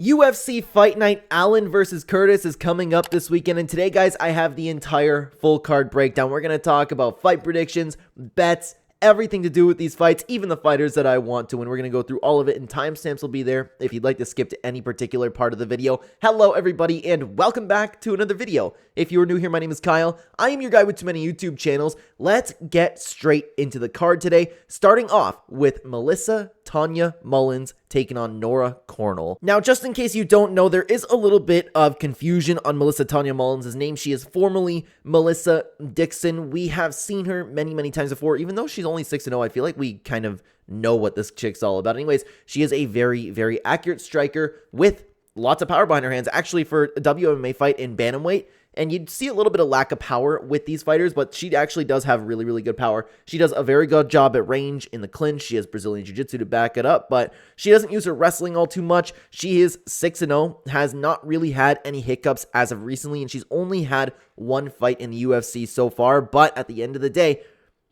UFC Fight Night Allen versus Curtis is coming up this weekend, and today, guys, I have the entire full card breakdown. We're going to talk about fight predictions, bets, everything to do with these fights, even the fighters that I want to win. We're going to go through all of it, and timestamps will be there if you'd like to skip to any particular part of the video. Hello, everybody, and welcome back to another video. If you are new here, my name is Kyle. I am your guy with too many YouTube channels. Let's get straight into the card today, starting off with Melissa Tonya Mullins taking on Nora Cornolle. Now, just in case you don't know, there is a little bit of confusion on Melissa Tonya Mullins' name. She is formerly Melissa Dixon. We have seen her many times before. Even though she's only 6-0, I feel like we kind of know what this chick's all about. Anyways, she is a very accurate striker with lots of power behind her hands. Actually, for a WMA fight in bantamweight, and you'd see a little bit of lack of power with these fighters, but she actually does have really good power. She does a very good job at range in the clinch. She has Brazilian Jiu-Jitsu to back it up, but she doesn't use her wrestling all too much. She is 6-0, has not really had any hiccups as of recently, and she's only had one fight in the UFC so far, but at the end of the day,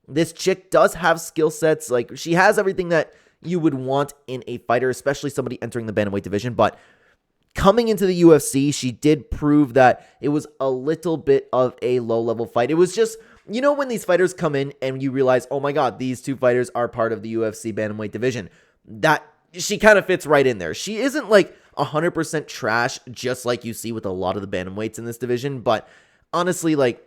this chick does have skill sets. Like, she has everything that you would want in a fighter, especially somebody entering the bantamweight division, but coming into the UFC, she did prove that it was a little bit of a low-level fight. It was just, you know, when these fighters come in and you realize, oh my god, these two fighters are part of the UFC bantamweight division, that she kind of fits right in there. She isn't like 100% trash, just like you see with a lot of the bantamweights in this division, but honestly, like,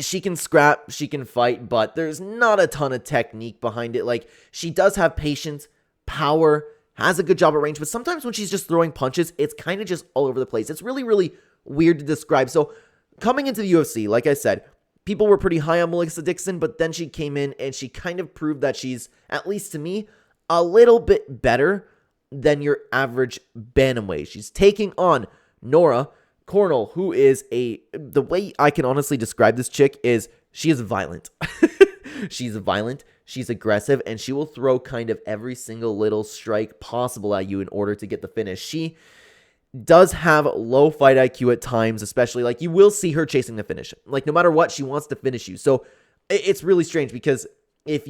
she can scrap, she can fight, but there's not a ton of technique behind it. Like, she does have patience, power, has a good job at range, but sometimes when she's just throwing punches, it's kind of just all over the place. It's really weird to describe. So coming into the UFC, like I said, people were pretty high on Melissa Dixon, but then she came in and she kind of proved that she's, at least to me, a little bit better than your average bantamweight. She's taking on Nora Cornolle, who is the way I can honestly describe this chick is she is violent. She's violent, she's aggressive, and she will throw kind of every single little strike possible at you in order to get the finish. She does have low fight IQ at times, especially, like, you will see her chasing the finish. Like, no matter what, she wants to finish you. So it's really strange because if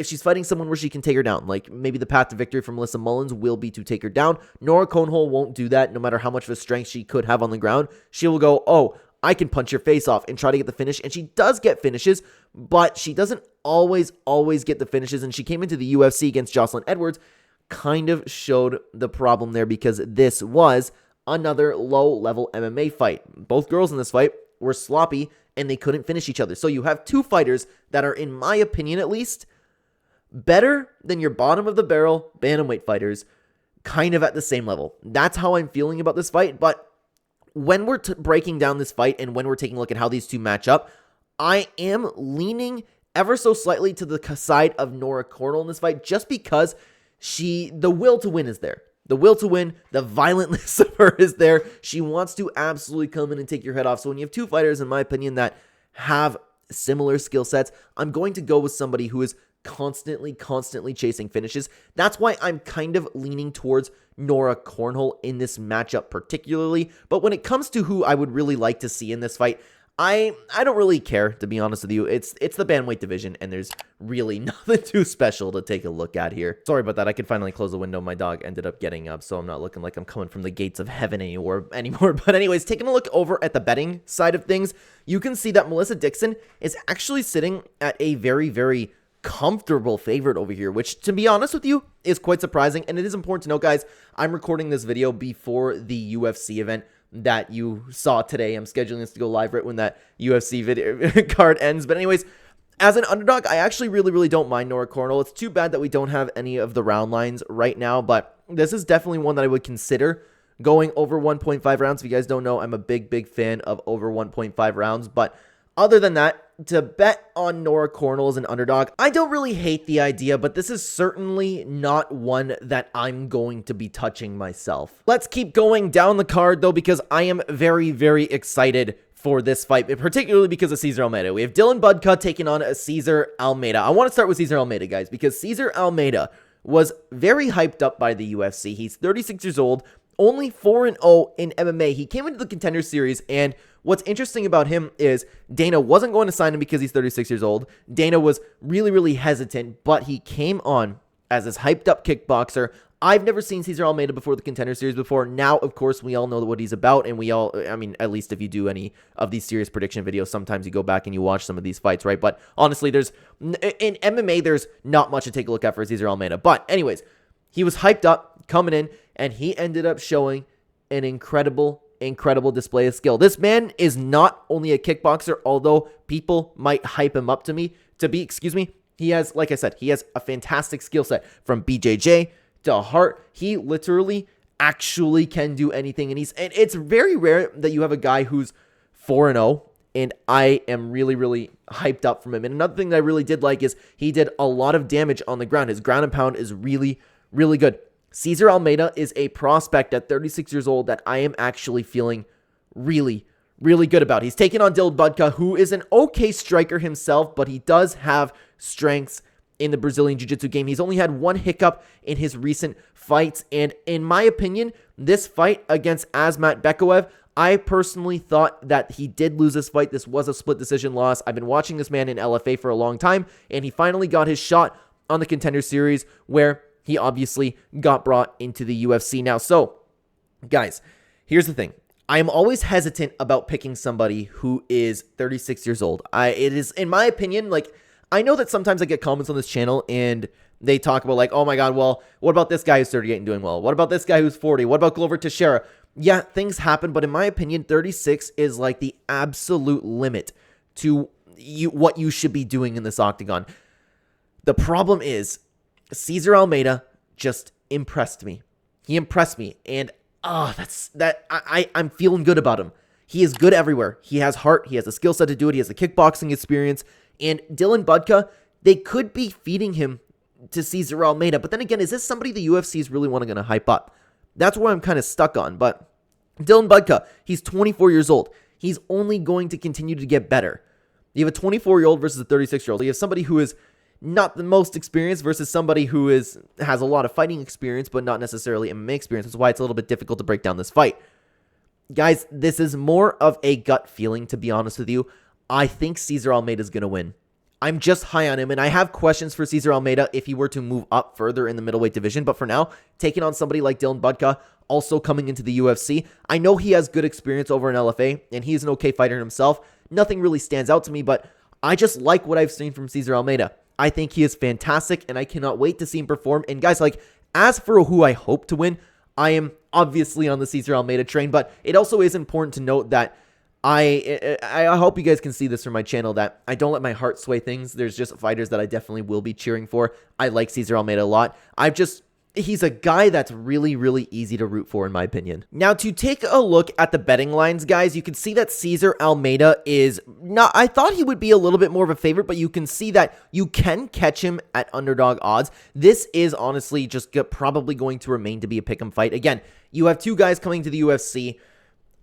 she's fighting someone where she can take her down, like maybe the path to victory for Melissa Mullins will be to take her down. Nora Cornolle won't do that. No matter how much of a strength she could have on the ground, she will go, oh, I can punch your face off and try to get the finish. And she does get finishes, but she doesn't always get the finishes. And she came into the UFC against Jocelyn Edwards, kind of showed the problem there because this was another low-level MMA fight. Both girls in this fight were sloppy and they couldn't finish each other. So you have two fighters that are, in my opinion at least, better than your bottom-of-the-barrel bantamweight fighters, kind of at the same level. That's how I'm feeling about this fight, but when we're breaking down this fight and when we're taking a look at how these two match up, I am leaning ever so slightly to the side of Nora Cornolle in this fight just because the will to win is there. The will to win, the violentness of her is there. She wants to absolutely come in and take your head off. So when you have two fighters, in my opinion, that have similar skill sets, I'm going to go with somebody who is constantly chasing finishes. That's why I'm kind of leaning towards Nora Cornolle in this matchup particularly. But when it comes to who I would really like to see in this fight, I don't really care, to be honest with you. It's the bantamweight division, and there's really nothing too special to take a look at here. Sorry about that. I could finally close the window. My dog ended up getting up, so I'm not looking like I'm coming from the gates of heaven anymore. But anyways, taking a look over at the betting side of things, you can see that Melissa Dixon is actually sitting at a very comfortable favorite over here, which, to be honest with you, is quite surprising. And it is important to note, guys, I'm recording this video before the UFC event that you saw today. I'm scheduling this to go live right when that UFC video card ends. But anyways, as an underdog, I actually really don't mind Nora Cornolle. It's too bad that we don't have any of the round lines right now, but this is definitely one that I would consider going over 1.5 rounds. If you guys don't know, I'm a big fan of over 1.5 rounds, but other than that, to bet on Nora Cornolle as an underdog, I don't really hate the idea, but this is certainly not one that I'm going to be touching myself. Let's keep going down the card, though, because I am very excited for this fight, particularly because of Cesar Almeida. We have Dylan Budka taking on Cesar Almeida. I want to start with Cesar Almeida, guys, because Cesar Almeida was very hyped up by the UFC. He's 36 years old, only 4-0 in MMA. He came into the Contender Series, and what's interesting about him is Dana wasn't going to sign him because he's 36 years old. Dana was really hesitant, but he came on as this hyped up kickboxer. I've never seen Cesar Almeida before the Contender Series before. Now, of course, we all know what he's about, and at least if you do any of these serious prediction videos, sometimes you go back and you watch some of these fights, right? But honestly, in MMA, there's not much to take a look at for Cesar Almeida. But anyways, he was hyped up coming in, and he ended up showing an incredible display of skill. This man is not only a kickboxer, although people might hype him up to be, he has, like I said, he has a fantastic skill set from BJJ to heart. He literally actually can do anything, and it's very rare that you have a guy who's 4-0, and I am really hyped up from him. And another thing that I really did like is he did a lot of damage on the ground. His ground and pound is really good. Cesar Almeida is a prospect at 36 years old that I am actually feeling really good about. He's taken on Dylan Budka, who is an okay striker himself, but he does have strengths in the Brazilian Jiu-Jitsu game. He's only had one hiccup in his recent fights, and in my opinion, this fight against Asmat Bekaev, I personally thought that he did lose this fight. This was a split decision loss. I've been watching this man in LFA for a long time, and he finally got his shot on the Contender Series, where he obviously got brought into the UFC now. So, guys, here's the thing. I am always hesitant about picking somebody who is 36 years old. It is, in my opinion, like, I know that sometimes I get comments on this channel and they talk about like, oh my God, well, what about this guy who's 38 and doing well? What about this guy who's 40? What about Glover Teixeira? Yeah, things happen, but in my opinion, 36 is like the absolute limit to what you should be doing in this octagon. The problem is, Cesar Almeida just impressed me. He impressed me, and I'm feeling good about him. He is good everywhere. He has heart. He has the skill set to do it. He has the kickboxing experience. And Dylan Budka, they could be feeding him to Cesar Almeida. But then again, is this somebody the UFC is really going to hype up? That's where I'm kind of stuck on. But Dylan Budka, he's 24 years old. He's only going to continue to get better. You have a 24-year-old versus a 36-year-old. You have somebody who is not the most experienced versus somebody who has a lot of fighting experience, but not necessarily MMA experience. That's why it's a little bit difficult to break down this fight. Guys, this is more of a gut feeling, to be honest with you. I think Cesar Almeida is going to win. I'm just high on him, and I have questions for Cesar Almeida if he were to move up further in the middleweight division. But for now, taking on somebody like Dylan Budka, also coming into the UFC, I know he has good experience over in LFA, and he's an okay fighter himself. Nothing really stands out to me, but I just like what I've seen from Cesar Almeida. I think he is fantastic, and I cannot wait to see him perform. And guys, like, as for who I hope to win, I am obviously on the Cesar Almeida train, but it also is important to note that I hope you guys can see this from my channel, that I don't let my heart sway things. There's just fighters that I definitely will be cheering for. I like Cesar Almeida a lot. He's a guy that's really easy to root for, in my opinion. Now, to take a look at the betting lines, guys, you can see that Cesar Almeida is not, I thought he would be a little bit more of a favorite, but you can see that you can catch him at underdog odds. This is honestly just probably going to remain to be a pick'em fight. Again, you have two guys coming to the UFC.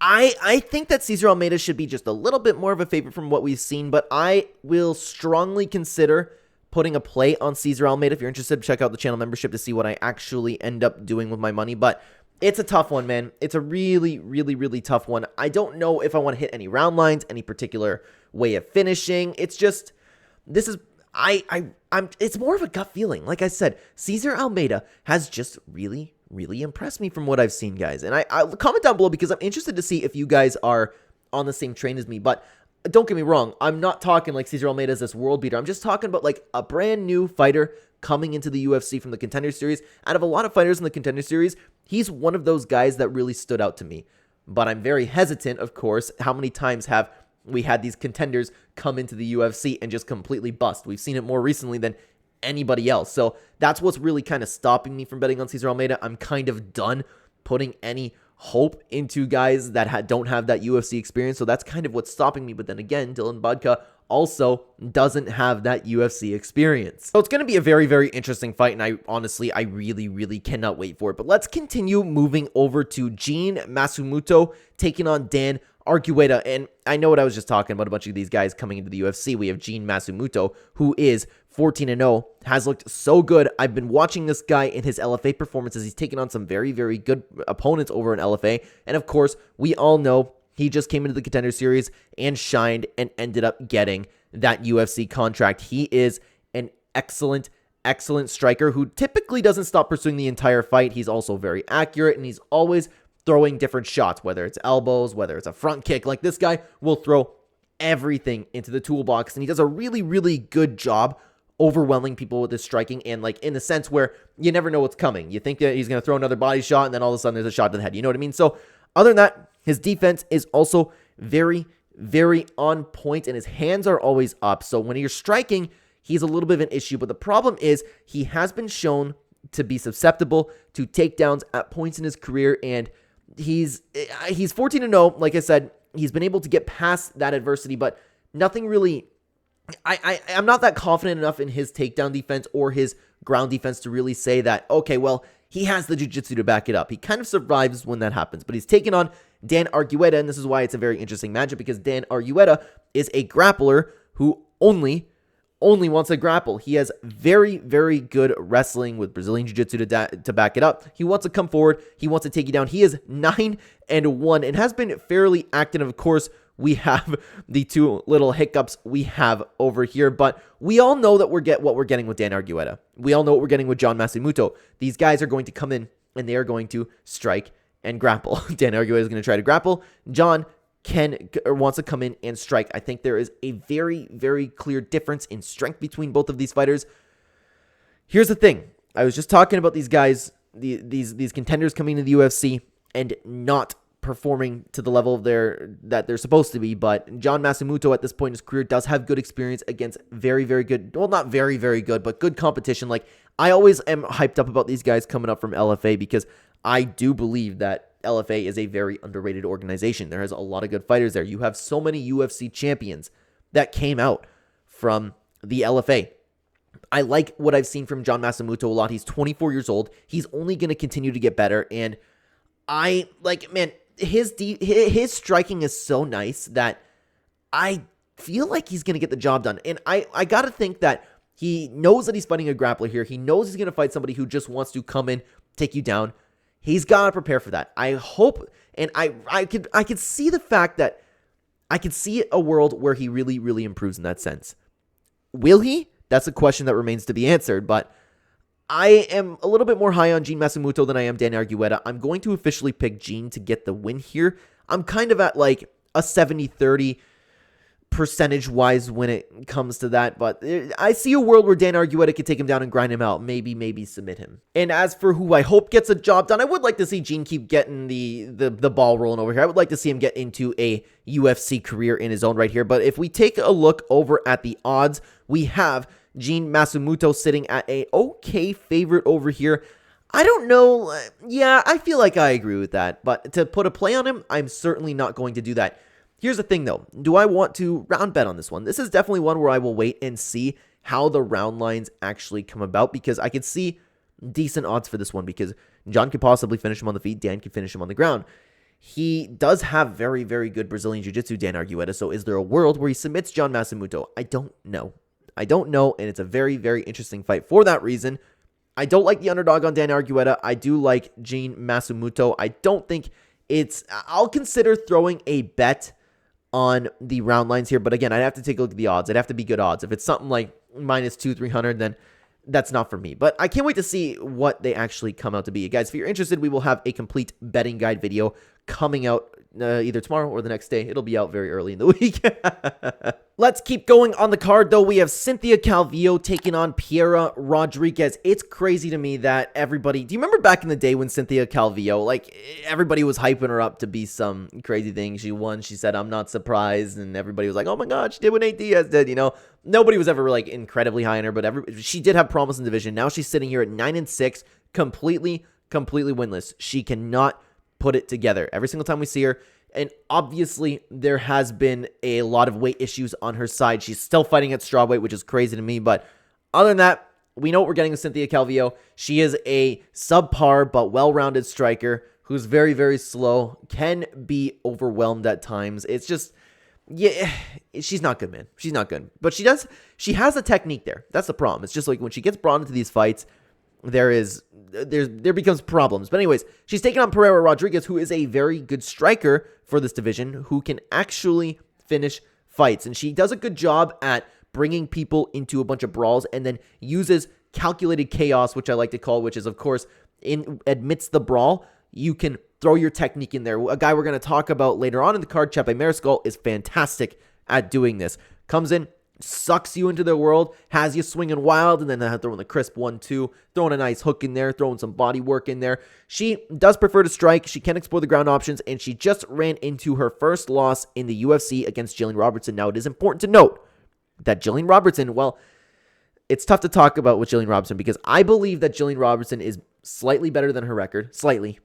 I think that Cesar Almeida should be just a little bit more of a favorite from what we've seen, but I will strongly consider putting a play on Cesar Almeida. If you're interested, check out the channel membership to see what I actually end up doing with my money. But it's a tough one, man. It's a really tough one. I don't know if I want to hit any round lines, any particular way of finishing. It's just, this is, it's more of a gut feeling. Like I said, Cesar Almeida has just really impressed me from what I've seen, guys. And I'll comment down below because I'm interested to see if you guys are on the same train as me. But don't get me wrong, I'm not talking like Cesar Almeida is this world beater. I'm just talking about like a brand new fighter coming into the UFC from the Contender Series. Out of a lot of fighters in the Contender Series, he's one of those guys that really stood out to me. But I'm very hesitant, of course. How many times have we had these contenders come into the UFC and just completely bust? We've seen it more recently than anybody else. So that's what's really kind of stopping me from betting on Cesar Almeida. I'm kind of done putting any hope into guys that don't have that UFC experience. So that's kind of what's stopping me. But then again, Dylan Budka also doesn't have that UFC experience. So it's going to be a very interesting fight, and I really cannot wait for it. But let's continue moving over to Jean Matsumoto taking on Dan Argueta. And I know what I was just talking about, a bunch of these guys coming into the UFC. We have Jean Matsumoto, who is 14-0, has looked so good. I've been watching this guy in his LFA performances. He's taken on some very good opponents over in LFA. And of course, we all know he just came into the Contender Series and shined and ended up getting that UFC contract. He is an excellent excellent striker who typically doesn't stop pursuing the entire fight. He's also very accurate, and he's always throwing different shots, whether it's elbows, whether it's a front kick. Like, this guy will throw everything into the toolbox, and he does a really, really good job overwhelming people with his striking, and like in the sense where you never know what's coming. You think that he's going to throw another body shot, and then all of a sudden there's a shot to the head. You know what I mean? So other than that, his defense is also very, very on point, and his hands are always up. So when you're striking, he's a little bit of an issue, but the problem is he has been shown to be susceptible to takedowns at points in his career, and he's 14-0. Like I said, he's been able to get past that adversity, but nothing really. I'm not that confident enough in his takedown defense or his ground defense to really say that, okay, well, he has the jiu-jitsu to back it up. He kind of survives when that happens, but he's taken on Dan Argueta, and this is why it's a very interesting matchup, because Dan Argueta is a grappler who only wants to grapple. He has very, very good wrestling with Brazilian Jiu-Jitsu to back it up. He wants to come forward. He wants to take you down. He is 9-1 and has been fairly active. Of course, we have the two little hiccups we have over here, but we all know that what we're getting with Dan Argueta. We all know what we're getting with Jean Matsumoto. These guys are going to come in, and they are going to strike and grapple. Dan Argueta is going to try to grapple. John wants to come in and strike. I think there is a very, very clear difference in strength between both of these fighters. Here's the thing. I was just talking about these guys, these contenders coming to the UFC and not performing to the level that they're supposed to be, but Jean Matsumoto at this point in his career does have good experience against very, very good, well, not very, very good, but good competition. Like, I always am hyped up about these guys coming up from LFA, because I do believe that LFA is a very underrated organization. There has a lot of good fighters there. You have so many UFC champions that came out from the LFA. I like what I've seen from Jean Matsumoto a lot. He's 24 years old. He's only going to continue to get better, and I like, man, his striking is so nice that I feel like he's going to get the job done. And I got to think that he knows that he's fighting a grappler here. He knows he's going to fight somebody who just wants to come in, take you down. He's got to prepare for that. I hope, and I could see the fact that I could see a world where he really, really improves in that sense. Will he? That's a question that remains to be answered, but I am a little bit more high on Jean Matsumoto than I am Dan Argueta. I'm going to officially pick Jean to get the win here. I'm kind of at like a 70-30 percentage-wise when it comes to that, but I see a world where Dan Argueta could take him down and grind him out, maybe submit him. And as for who I hope gets a job done, I would like to see Jean keep getting the ball rolling over here. I would like to see him get into a UFC career in his own right here, but if we take a look over at the odds, we have Jean Matsumoto sitting at a okay favorite over here. I don't know. Yeah, I feel like I agree with that, but to put a play on him, I'm certainly not going to do that. Here's the thing, though. Do I want to round bet on this one? This is definitely one where I will wait and see how the round lines actually come about, because I could see decent odds for this one, because John could possibly finish him on the feet. Dan could finish him on the ground. He does have very, very good Brazilian Jiu-Jitsu, Dan Argueta, so is there a world where he submits Jean Matsumoto? I don't know. And it's a very, very interesting fight for that reason. I don't like the underdog on Dan Argueta. I do like Jean Matsumoto. I don't think I'll consider throwing a bet on the round lines here, but again, I'd have to take a look at the odds. It'd have to be good odds. If it's something like -200-300, then that's not for me. But I can't wait to see what they actually come out to be. Guys, if you're interested, we will have a complete betting guide video coming out either tomorrow or the next day. It'll be out very early in the week. Let's keep going on the card, though. We have Cynthia Calvillo taking on Piera Rodriguez. It's crazy to me that everybody... Do you remember back in the day when Cynthia Calvillo, like, everybody was hyping her up to be some crazy thing? She won. She said, "I'm not surprised." And everybody was like, "Oh my God, she did what Nate Diaz did." You know, nobody was ever, like, incredibly high on her, but she did have promise in the division. Now she's sitting here at 9-6, completely winless. She cannot put it together every single time we see her. And obviously, there has been a lot of weight issues on her side. She's still fighting at strawweight, which is crazy to me. But other than that, we know what we're getting with Cynthia Calvillo. She is a subpar but well-rounded striker who's very, very slow, can be overwhelmed at times. It's just, yeah, she's not good, man. She's not good. But she has a technique there. That's the problem. It's just like when she gets brought into these fights, there becomes problems. But anyways, she's taking on Piera Rodriguez, who is a very good striker for this division, who can actually finish fights. And she does a good job at bringing people into a bunch of brawls and then uses calculated chaos, which I like to call, which is, of course, amidst the brawl, you can throw your technique in there. A guy we're going to talk about later on in the card, Chepe Mariscal, is fantastic at doing this. Comes in, sucks you into their world, has you swinging wild, and then throwing the crisp 1-2, throwing a nice hook in there, throwing some body work in there. She does prefer to strike. She can explore the ground options, and she just ran into her first loss in the UFC against Jillian Robertson. Now, it is important to note that Jillian Robertson, well, it's tough to talk about with Jillian Robertson because I believe that Jillian Robertson is slightly better than her record. Slightly.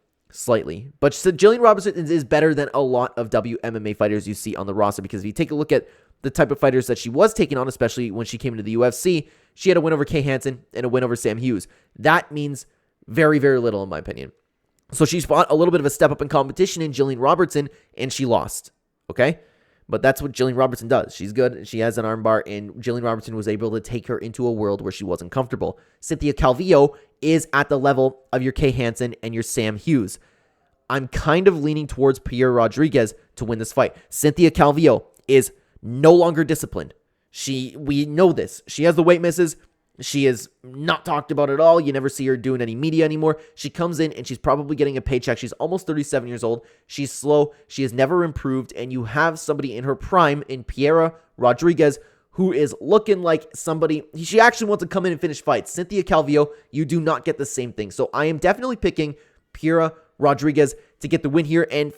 But Jillian Robertson is better than a lot of WMMA fighters you see on the roster, because if you take a look at the type of fighters that she was taking on, especially when she came into the UFC, she had a win over Kay Hansen and a win over Sam Hughes. That means very, very little in my opinion. So she's fought a little bit of a step up in competition in Jillian Robertson, and she lost. Okay? But that's what Jillian Robertson does. She's good. She has an armbar, and Jillian Robertson was able to take her into a world where she wasn't comfortable. Cynthia Calvillo is at the level of your Kay Hansen and your Sam Hughes. I'm kind of leaning towards Piera Rodriguez to win this fight. Cynthia Calvillo is no longer disciplined. We know this. She has the weight misses. She is not talked about at all. You never see her doing any media anymore. She comes in and she's probably getting a paycheck. She's almost 37 years old. She's slow. She has never improved. And you have somebody in her prime in Piera Rodriguez who is looking like somebody. She actually wants to come in and finish fights. Cynthia Calvillo, you do not get the same thing. So I am definitely picking Piera Rodriguez to get the win here. And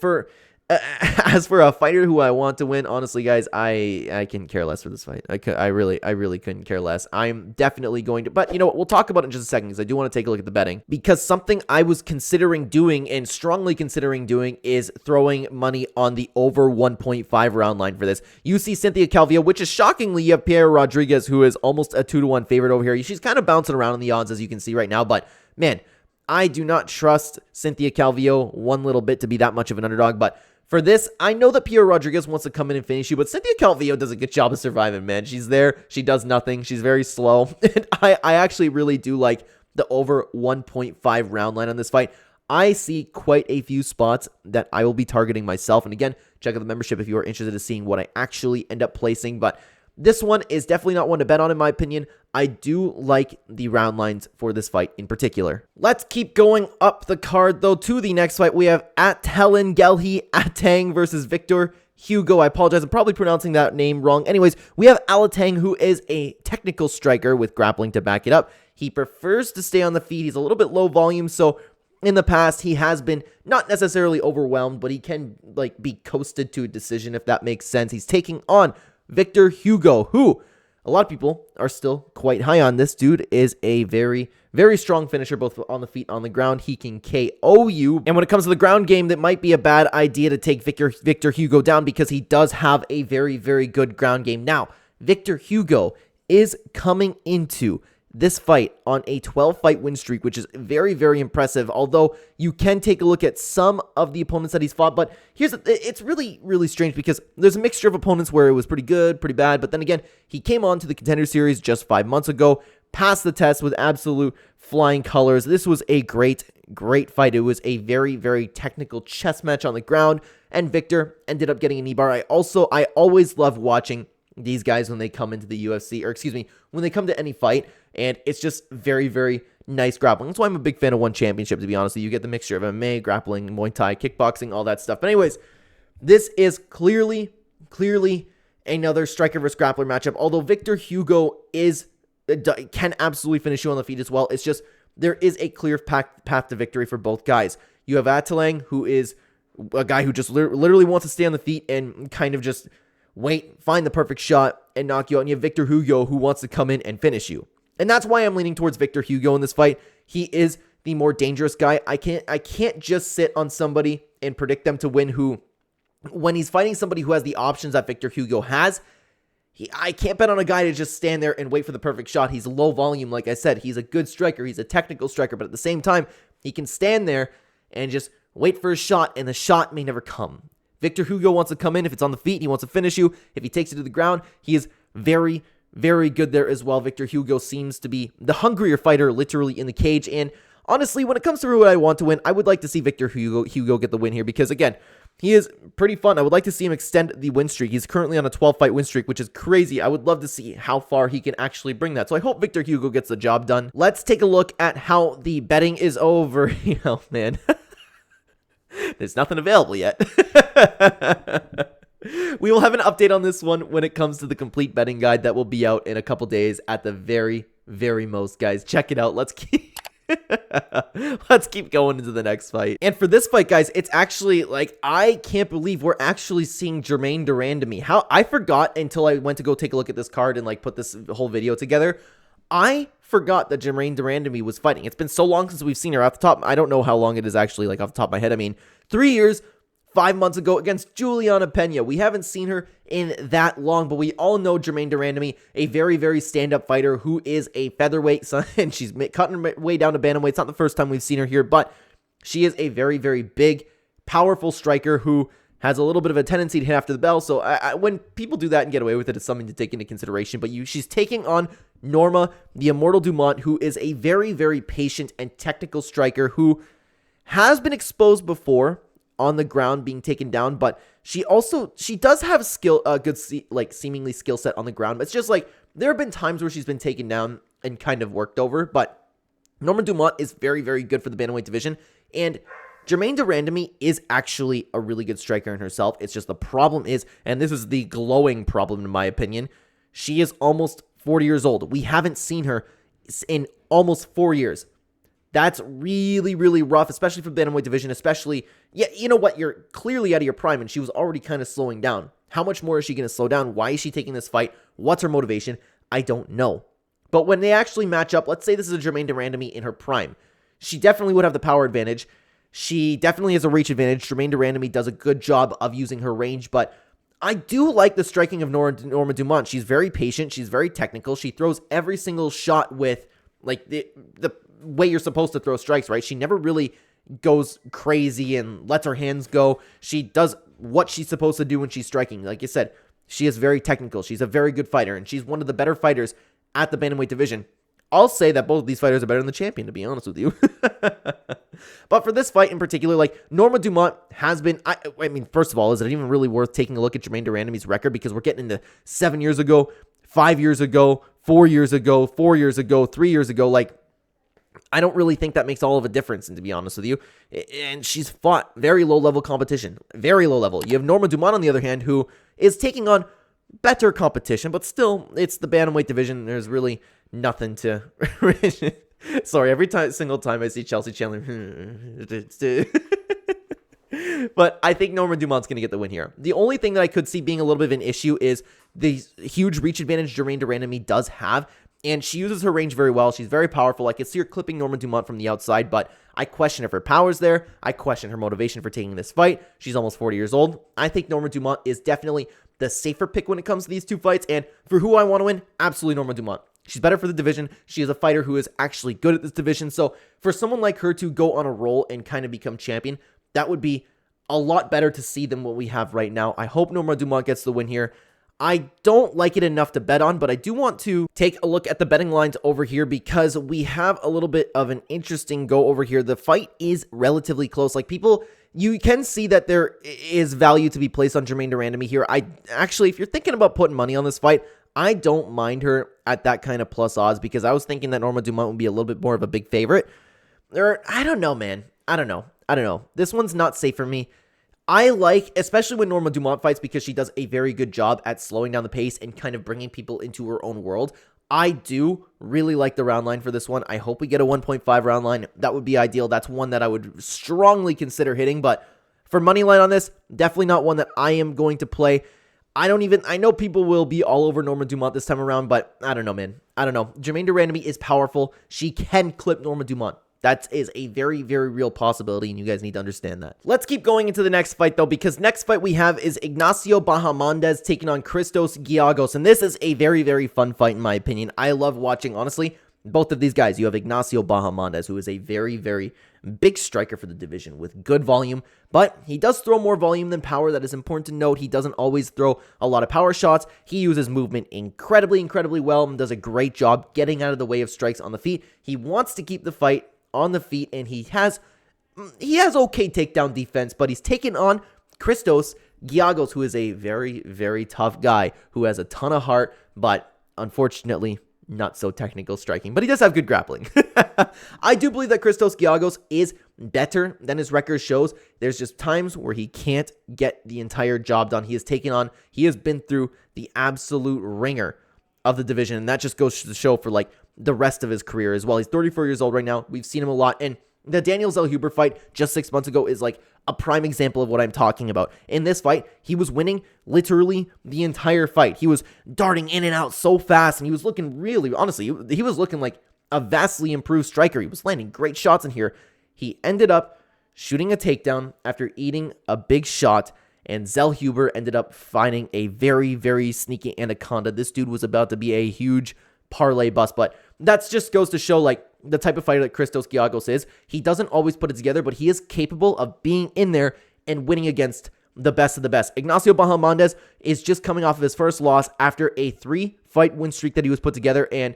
as for a fighter who I want to win, honestly, guys, I can care less for this fight. I really couldn't care less. I'm definitely going to, but you know what? We'll talk about it in just a second because I do want to take a look at the betting, because something I was considering doing and strongly considering doing is throwing money on the over 1.5 round line for this. You see Cynthia Calvillo, which is shockingly, you have Piera Rodriguez, who is almost a 2-1 favorite over here. She's kind of bouncing around in the odds, as you can see right now, but man, I do not trust Cynthia Calvillo one little bit to be that much of an underdog. But for this, I know that Piera Rodriguez wants to come in and finish you, but Cynthia Calvillo does a good job of surviving, man. She's there. She does nothing. She's very slow. And I actually really do like the over 1.5 round line on this fight. I see quite a few spots that I will be targeting myself. And again, check out the membership if you are interested in seeing what I actually end up placing. But this one is definitely not one to bet on, in my opinion. I do like the round lines for this fight in particular. Let's keep going up the card, though, to the next fight. We have Alatengheili Alateng versus Victor Hugo. I apologize. I'm probably pronouncing that name wrong. Anyways, we have Alateng, who is a technical striker with grappling to back it up. He prefers to stay on the feet. He's a little bit low volume, so in the past, he has been not necessarily overwhelmed, but he can be coasted to a decision, if that makes sense. He's taking on Victor Hugo, who a lot of people are still quite high on. This dude is a very, very strong finisher, both on the feet and on the ground. He can KO you. And when it comes to the ground game, that might be a bad idea to take Victor Hugo down, because he does have a very, very good ground game. Now, Victor Hugo is coming into this fight on a 12-fight win streak, which is very, very impressive, although you can take a look at some of the opponents that he's fought. But it's really, really strange, because there's a mixture of opponents where it was pretty good, pretty bad, but then again, he came on to the Contender Series just 5 months ago, passed the test with absolute flying colors. This was a great, great fight. It was a very, very technical chess match on the ground, and Victor ended up getting a knee bar. I always love watching these guys when they come into the UFC, or excuse me, when they come to any fight, and it's just very, very nice grappling. That's why I'm a big fan of One Championship, to be honest. You get the mixture of MMA, grappling, Muay Thai, kickboxing, all that stuff. But anyways, this is clearly another striker versus grappler matchup, although Victor Hugo can absolutely finish you on the feet as well. It's just there is a clear path to victory for both guys. You have Alateng, who is a guy who just literally wants to stay on the feet and kind of just find the perfect shot and knock you out. And you have Victor Hugo, who wants to come in and finish you. And that's why I'm leaning towards Victor Hugo in this fight. He is the more dangerous guy. I can't just sit on somebody and predict them to win, who, when he's fighting somebody who has the options that Victor Hugo has, I can't bet on a guy to just stand there and wait for the perfect shot. He's low volume, like I said. He's a good striker. He's a technical striker, but at the same time, he can stand there and just wait for a shot, and the shot may never come. Victor Hugo wants to come in. If it's on the feet, he wants to finish you. If he takes it to the ground, he is very, very good there as well. Victor Hugo seems to be the hungrier fighter, literally in the cage. And honestly, when it comes to who I want to win, I would like to see Victor Hugo get the win here, because again, he is pretty fun. I would like to see him extend the win streak. He's currently on a 12-fight win streak, which is crazy. I would love to see how far he can actually bring that. So I hope Victor Hugo gets the job done. Let's take a look at how the betting is over. Oh, man. There's nothing available yet. We will have an update on this one when it comes to the complete betting guide that will be out in a couple days at the very, very most, guys. Check it out. Let's keep going into the next fight. And for this fight, guys, it's actually like, I can't believe we're actually seeing Germaine de Randamie. How I forgot until I went to go take a look at this card and like put this whole video together. I forgot that Germaine de Randamie was fighting. It's been so long since we've seen her. Off the top, I don't know how long it is actually, like off the top of my head. I mean, 3 years, 5 months ago against Juliana Pena. We haven't seen her in that long, but we all know Germaine de Randamie, a very, very stand-up fighter who is a featherweight, and she's cutting her way down to bantamweight. It's not the first time we've seen her here, but she is a very, very big, powerful striker who has a little bit of a tendency to hit after the bell. So when people do that and get away with it, it's something to take into consideration. But she's taking on Norma, the Immortal Dumont, who is a very, very patient and technical striker who has been exposed before on the ground being taken down, but she does have seemingly skill set on the ground. But it's just like, there have been times where she's been taken down and kind of worked over, but Norma Dumont is very, very good for the bantamweight division, and Germaine de Randamie is actually a really good striker in herself. It's just the problem is, and this is the glowing problem in my opinion, she is almost 40 years old. We haven't seen her in almost 4 years. That's really, really rough, especially for the bantamweight division, especially, yeah, you know what, you're clearly out of your prime, and she was already kind of slowing down. How much more is she going to slow down? Why is she taking this fight? What's her motivation? I don't know. But when they actually match up, let's say this is a Germaine de Randamie in her prime. She definitely would have the power advantage. She definitely has a reach advantage. Germaine de Randamie does a good job of using her range, but I do like the striking of Norma Dumont. She's very patient. She's very technical. She throws every single shot with, like, the way you're supposed to throw strikes, right? She never really goes crazy and lets her hands go. She does what she's supposed to do when she's striking. Like you said, she is very technical. She's a very good fighter, and she's one of the better fighters at the bantamweight division. I'll say that both of these fighters are better than the champion, to be honest with you. But for this fight in particular, like, Norma Dumont has been, I mean, first of all, is it even really worth taking a look at Germaine de Randamie's record? Because we're getting into 7 years ago, 5 years ago, 4 years ago, 4 years ago, 3 years ago. Like, I don't really think that makes all of a difference, and to be honest with you. And she's fought very low-level competition. Very low level. You have Norma Dumont, on the other hand, who is taking on better competition, but still, it's the bantamweight division. There's really nothing to... Sorry, single time I see Chelsea Chandler. But I think Norma Dumont's going to get the win here. The only thing that I could see being a little bit of an issue is the huge reach advantage Germaine de Randamie does have, and she uses her range very well. She's very powerful. I can see her clipping Norma Dumont from the outside, but I question if her power's there. I question her motivation for taking this fight. She's almost 40 years old. I think Norma Dumont is definitely the safer pick when it comes to these two fights, and for who I want to win, absolutely Norma Dumont. She's better for the division. She is a fighter who is actually good at this division, so for someone like her to go on a roll and kind of become champion, that would be a lot better to see than what we have right now. I hope Norma Dumont gets the win here. I don't like it enough to bet on, but I do want to take a look at the betting lines over here because we have a little bit of an interesting go over here. The fight is relatively close. Like, people, you can see that there is value to be placed on Germaine de Randamie here. I actually, if you're thinking about putting money on this fight, I don't mind her at that kind of plus odds because I was thinking that Norma Dumont would be a little bit more of a big favorite. I don't know, man. I don't know. This one's not safe for me. I like, especially when Norma Dumont fights, because she does a very good job at slowing down the pace and kind of bringing people into her own world. I do really like the round line for this one. I hope we get a 1.5 round line. That would be ideal. That's one that I would strongly consider hitting, but for money line on this, definitely not one that I am going to play. I know people will be all over Norma Dumont this time around, but I don't know, man. I don't know. Germaine de Randamie is powerful. She can clip Norma Dumont. That is a very, very real possibility, and you guys need to understand that. Let's keep going into the next fight, though, because next fight we have is Ignacio Bahamondes taking on Christos Giagos, and this is a very, very fun fight, in my opinion. I love watching, honestly, both of these guys. You have Ignacio Bahamondes, who is a very, very big striker for the division with good volume, but he does throw more volume than power. That is important to note. He doesn't always throw a lot of power shots. He uses movement incredibly, incredibly well and does a great job getting out of the way of strikes on the feet. He wants to keep the fight on the feet, and he has okay takedown defense, but he's taken on Christos Giagos, who is a very, very tough guy, who has a ton of heart, but unfortunately, not so technical striking, but he does have good grappling. I do believe that Christos Giagos is better than his record shows. There's just times where he can't get the entire job done. He has been through the absolute ringer of the division, and that just goes to show for like the rest of his career as well. He's 34 years old right now. We've seen him a lot, and the Daniel Zellhuber fight just 6 months ago is like a prime example of what I'm talking about. In this fight, he was winning literally the entire fight. He was darting in and out so fast, and he was looking really, honestly, he was looking like a vastly improved striker. He was landing great shots in here. He ended up shooting a takedown after eating a big shot, and Zellhuber ended up finding a very, very sneaky anaconda. This dude was about to be a huge parlay bust, but that just goes to show like the type of fighter that Christos Giagos is. He doesn't always put it together, but he is capable of being in there and winning against the best of the best. Ignacio Bahamondes is just coming off of his first loss after a 3-fight win streak that he was put together, and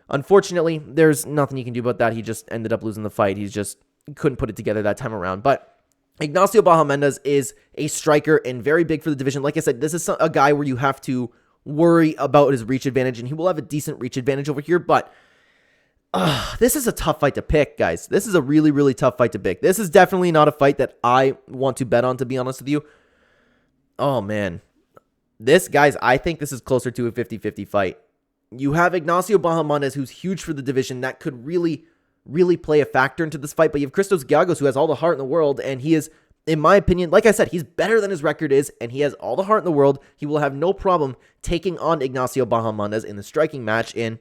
unfortunately, there's nothing you can do about that. He just ended up losing the fight. He just couldn't put it together that time around, but Ignacio Bahamondes is a striker and very big for the division. Like I said, this is a guy where you have to worry about his reach advantage, and he will have a decent reach advantage over here, but this is a tough fight to pick, guys. This is a really, really tough fight to pick. This is definitely not a fight that I want to bet on, to be honest with you. Oh, man. Guys, I think this is closer to a 50-50 fight. You have Ignacio Bahamondes, who's huge for the division. That could really, really play a factor into this fight, but you have Christos Giagos, who has all the heart in the world, and he is, in my opinion, like I said, he's better than his record is, and he has all the heart in the world. He will have no problem taking on Ignacio Bahamondes in the striking match, and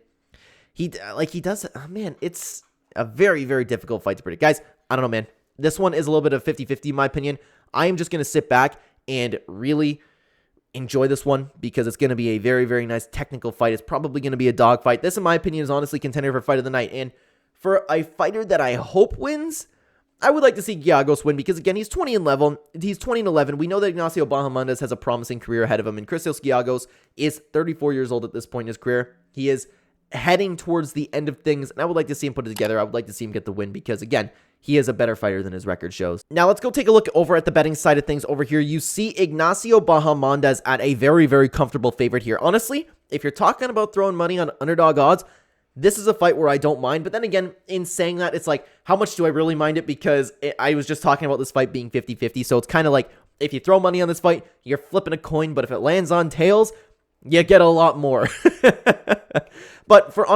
he does, oh man, it's a very, very difficult fight to predict. Guys, I don't know, man. This one is a little bit of 50-50 in my opinion. I am just going to sit back and really enjoy this one because it's going to be a very, very nice technical fight. It's probably going to be a dog fight. This, in my opinion, is honestly contender for fight of the night. And for a fighter that I hope wins, I would like to see Giagos win because, again, he's 20-11. He's 20-11. We know that Ignacio Bahamondes has a promising career ahead of him, and Christos Giagos is 34 years old at this point in his career. He is heading towards the end of things, and I would like to see him put it together. I would like to see him get the win because, again, he is a better fighter than his record shows. Now, let's go take a look over at the betting side of things over here. You see Ignacio Bahamondes at a very, very comfortable favorite here. Honestly, if you're talking about throwing money on underdog odds, this is a fight where I don't mind. But then again, in saying that, it's like, how much do I really mind it? Because I was just talking about this fight being 50-50, so it's kind of like, if you throw money on this fight, you're flipping a coin, but if it lands on tails, you get a lot more. But for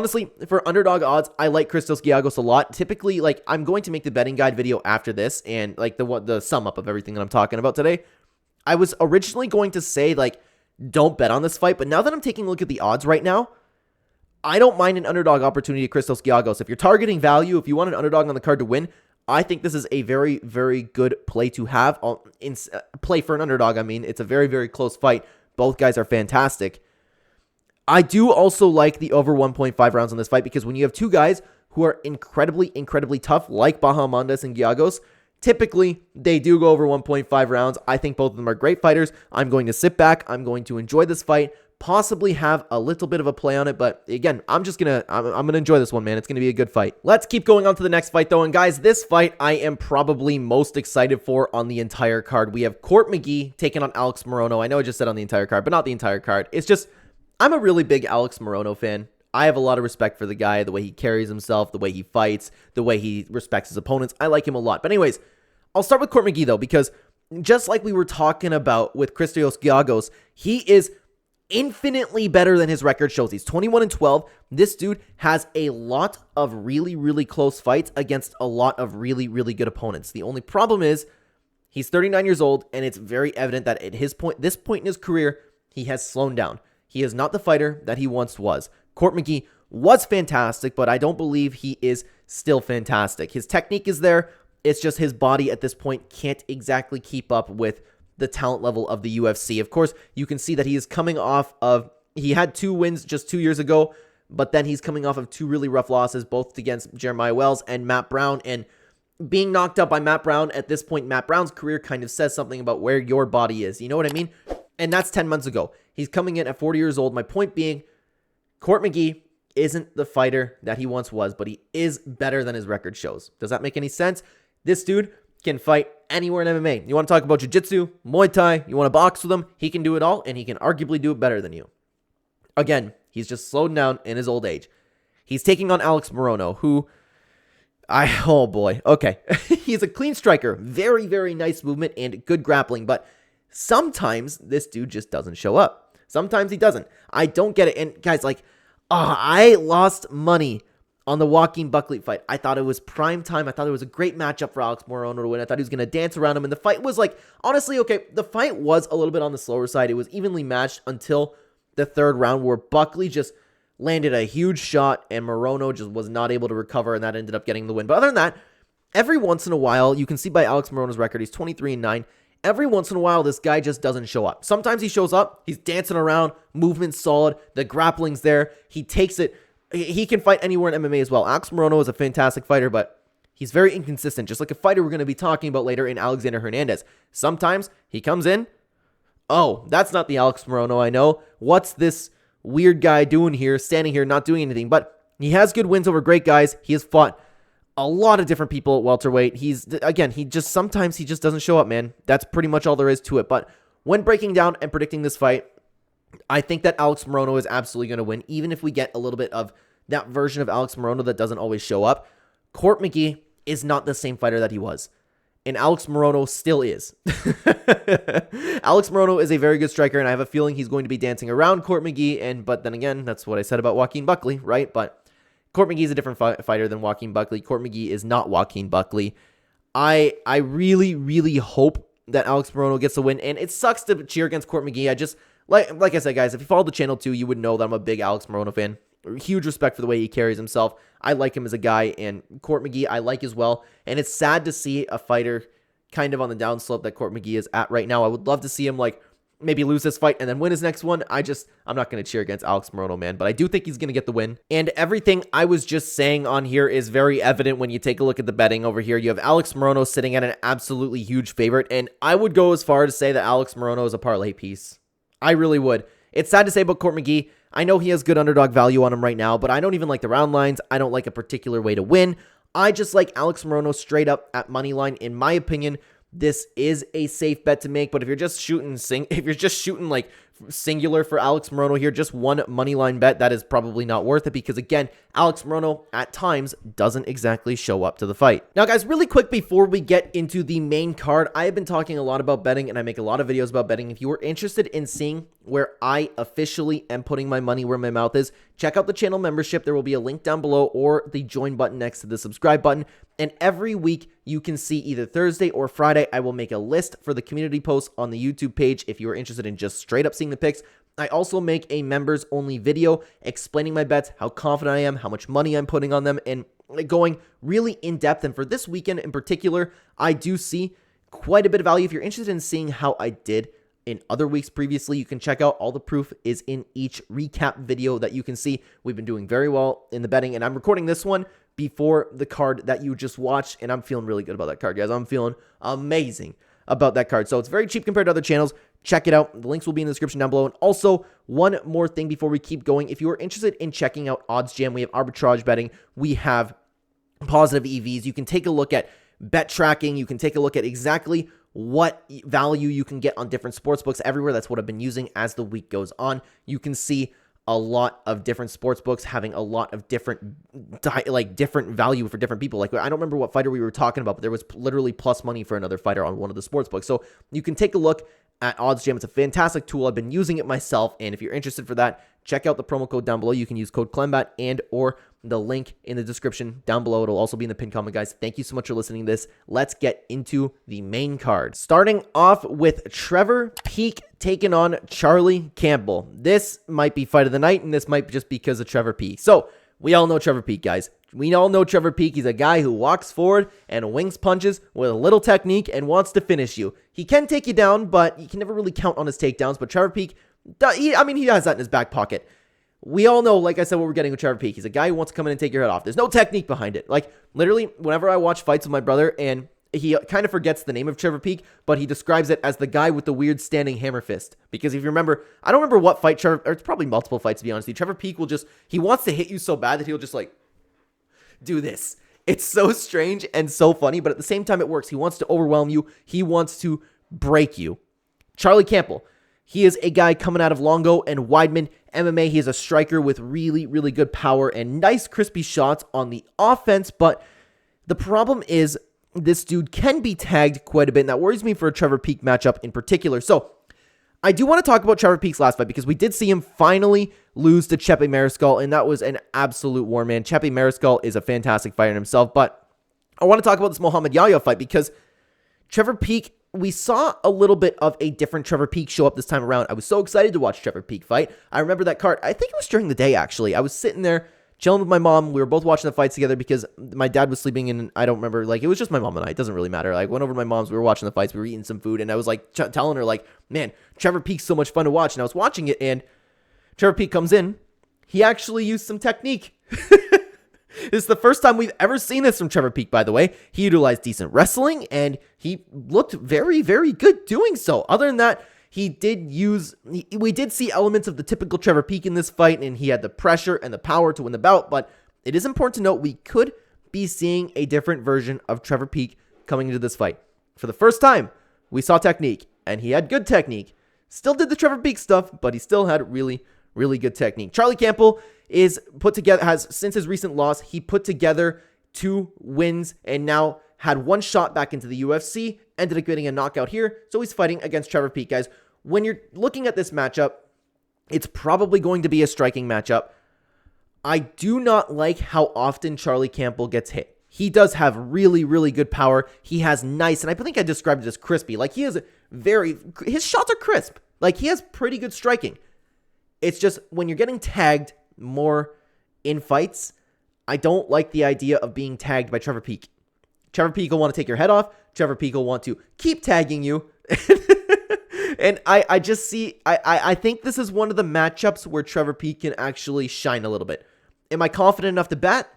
underdog odds, I like Christos Giagos a lot. Typically, like, I'm going to make the betting guide video after this and like the sum up of everything that I'm talking about today. I was originally going to say like, don't bet on this fight, but now that I'm taking a look at the odds right now, I don't mind an underdog opportunity to Christos Giagos. If you're targeting value, if you want an underdog on the card to win, I think this is a very, very good play to have. Play for an underdog, I mean. It's a very, very close fight. Both guys are fantastic. I do also like the over 1.5 rounds on this fight because when you have two guys who are incredibly, incredibly tough, like Bahamondes and Giagos, typically they do go over 1.5 rounds. I think both of them are great fighters. I'm going to sit back. I'm going to enjoy this fight, possibly have a little bit of a play on it. But again, I'm going to enjoy this one, man. It's going to be a good fight. Let's keep going on to the next fight, though. And guys, this fight I am probably most excited for on the entire card. We have Court McGee taking on Alex Morono. I know I just said on the entire card, but not the entire card. It's just, I'm a really big Alex Morono fan. I have a lot of respect for the guy, the way he carries himself, the way he fights, the way he respects his opponents. I like him a lot. But anyways, I'll start with Court McGee, though, because just like we were talking about with Christos Giagos, he is infinitely better than his record shows. He's 21-12. This dude has a lot of really, really close fights against a lot of really, really good opponents. The only problem is he's 39 years old, and it's very evident that at this point in his career, he has slowed down. He is not the fighter that he once was. Court McGee was fantastic, but I don't believe he is still fantastic. His technique is there. It's just his body at this point can't exactly keep up with the talent level of the UFC. Of course, you can see that he is coming off of, he had 2 wins just 2 years ago, but then he's coming off of 2 really rough losses, both against Jeremiah Wells and Matt Brown, and being knocked out by Matt Brown at this point, Matt Brown's career kind of says something about where your body is. You know what I mean? And that's 10 months ago. He's coming in at 40 years old. My point being, Court McGee isn't the fighter that he once was, but he is better than his record shows. Does that make any sense? This dude can fight anywhere in MMA. You want to talk about jiu-jitsu, Muay Thai, you want to box with him, he can do it all, and he can arguably do it better than you. Again, he's just slowed down in his old age. He's taking on Alex Morono, who, oh boy, okay. He's a clean striker, very, very nice movement and good grappling, but sometimes this dude just doesn't show up. Sometimes he doesn't. I don't get it. And guys, like, I lost money on the Joaquin Buckley fight. I thought it was prime time. I thought it was a great matchup for Alex Morono to win. I thought he was going to dance around him. And the fight was like, honestly, okay, the fight was a little bit on the slower side. It was evenly matched until the third round where Buckley just landed a huge shot and Morono just was not able to recover, and that ended up getting the win. But other than that, every once in a while, you can see by Alex Morono's record, he's 23-9. Every once in a while, this guy just doesn't show up. Sometimes he shows up, he's dancing around, movement's solid, the grappling's there, he takes it. He can fight anywhere in MMA as well. Alex Morono is a fantastic fighter, but he's very inconsistent, just like a fighter we're going to be talking about later in Alexander Hernandez. Sometimes he comes in, oh, that's not the Alex Morono I know. What's this weird guy doing here, standing here, not doing anything? But he has good wins over great guys. He has fought a lot of different people at welterweight. Sometimes he just doesn't show up, man. That's pretty much all there is to it. But when breaking down and predicting this fight, I think that Alex Morono is absolutely going to win, even if we get a little bit of that version of Alex Morono that doesn't always show up. Court McGee is not the same fighter that he was, and Alex Morono still is. Alex Morono is a very good striker, and I have a feeling he's going to be dancing around Court McGee, but then again, that's what I said about Joaquin Buckley, right? But Court McGee is a different fighter than Joaquin Buckley. Court McGee is not Joaquin Buckley. I really, really hope that Alex Morono gets a win, and it sucks to cheer against Court McGee. I just, like I said, guys, if you follow the channel too, you would know that I'm a big Alex Morono fan. Huge respect for the way he carries himself. I like him as a guy, and Court McGee I like as well, and it's sad to see a fighter kind of on the downslope that Court McGee is at right now. I would love to see him, like, maybe lose this fight and then win his next one. I'm not going to cheer against Alex Morono, man, but I do think he's going to get the win. And everything I was just saying on here is very evident when you take a look at the betting over here. You have Alex Morono sitting at an absolutely huge favorite, and I would go as far to say that Alex Morono is a parlay piece. I really would. It's sad to say about Court McGee. I know he has good underdog value on him right now, but I don't even like the round lines. I don't like a particular way to win. I just like Alex Morono straight up at money line. In my opinion, this is a safe bet to make, but if you're just shooting like singular for Alex Morono here, just one money line bet, that is probably not worth it, because again, Alex Morono at times doesn't exactly show up to the fight. Now guys, really quick before we get into the main card, I have been talking a lot about betting and I make a lot of videos about betting. If you were interested in seeing where I officially am putting my money where my mouth is, check out the channel membership. There will be a link down below or the join button next to the subscribe button. And every week you can see either Thursday or Friday, I will make a list for the community posts on the YouTube page if you are interested in just straight up seeing the picks. I also make a members only video explaining my bets, how confident I am, how much money I'm putting on them, and going really in depth. And for this weekend in particular, I do see quite a bit of value. If you're interested in seeing how I did in other weeks previously, you can check out all the proof is in each recap video that you can see. We've been doing very well in the betting, and I'm recording this one before the card that you just watched, and I'm feeling really good about that card, guys. I'm feeling amazing about that card. So it's very cheap compared to other channels. Check it out. The links will be in the description down below. And also, one more thing before we keep going. If you are interested in checking out OddsJam, we have arbitrage betting. We have positive EVs. You can take a look at bet tracking. You can take a look at exactly what value you can get on different sports books everywhere. That's what I've been using as the week goes on. You can see a lot of different sports books having a lot of different value for different people. Like, I don't remember what fighter we were talking about, but there was literally plus money for another fighter on one of the sports books. So you can take a look at OddsJam. It's a fantastic tool. I've been using it myself, and if you're interested for that, check out the promo code down below. You can use code Clenbat and or the link in the description down below. It'll also be in the pinned comment, guys. Thank you so much for listening to this. Let's get into the main card. Starting off with Trevor Peek taking on Charlie Campbell. This might be fight of the night, and this might just be because of Trevor Peek. So we all know Trevor Peek, guys. We all know Trevor Peek. He's a guy who walks forward and wings punches with a little technique and wants to finish you. He can take you down, but you can never really count on his takedowns. But Trevor Peek, he has that in his back pocket. We all know, like I said, what we're getting with Trevor Peek. He's a guy who wants to come in and take your head off. There's no technique behind it. Like, literally, whenever I watch fights with my brother, and he kind of forgets the name of Trevor Peek, but he describes it as the guy with the weird standing hammer fist. Because if you remember, I don't remember what fight Trevor, or it's probably multiple fights to be honest with you. Trevor Peek will just, he wants to hit you so bad that he'll just like do this. It's so strange and so funny, but at the same time, it works. He wants to overwhelm you. He wants to break you. Charlie Campbell. He is a guy coming out of Longo and Weidman MMA. He is a striker with really, really good power and nice crispy shots on the offense, but the problem is this dude can be tagged quite a bit, and that worries me for a Trevor Peek matchup in particular. So I do want to talk about Trevor Peek's last fight because we did see him finally lose to Chepe Mariscal, and that was an absolute war, man. Chepe Mariscal is a fantastic fighter in himself, but I want to talk about this Muhammad Yahya fight because Trevor Peek, we saw a little bit of a different Trevor Peek show up this time around. I was so excited to watch Trevor Peek fight. I remember that card. I think it was during the day, actually. I was sitting there chilling with my mom. We were both watching the fights together because my dad was sleeping, and I don't remember, like, it was just my mom and I. It doesn't really matter. I went over to my mom's. We were watching the fights. We were eating some food, and I was like telling her, like, man, Trevor Peek's so much fun to watch. And I was watching it, and Trevor Peek comes in. He actually used some technique. This is the first time we've ever seen this from Trevor Peek, by the way. He utilized decent wrestling, and he looked very, very good doing so. Other than that, we did see elements of the typical Trevor Peek in this fight, and he had the pressure and the power to win the bout, but it is important to note we could be seeing a different version of Trevor Peek coming into this fight. For the first time, we saw technique, and he had good technique. Still did the Trevor Peek stuff, but he still had really, really good technique. Charlie Campbell has, since his recent loss, he put together 2 wins and now had 1 shot back into the UFC, ended up getting a knockout here, so he's fighting against Trevor Peek, guys. When you're looking at this matchup, it's probably going to be a striking matchup. I do not like how often Charlie Campbell gets hit. He does have really, really good power. He has nice, and I think I described it as crispy. Like, his shots are crisp. Like, he has pretty good striking. It's just when you're getting tagged more in fights, I don't like the idea of being tagged by Trevor Peek. Trevor Peek will want to take your head off. Trevor Peek will want to keep tagging you. And I just see, I think this is one of the matchups where Trevor Peek can actually shine a little bit. Am I confident enough to bet?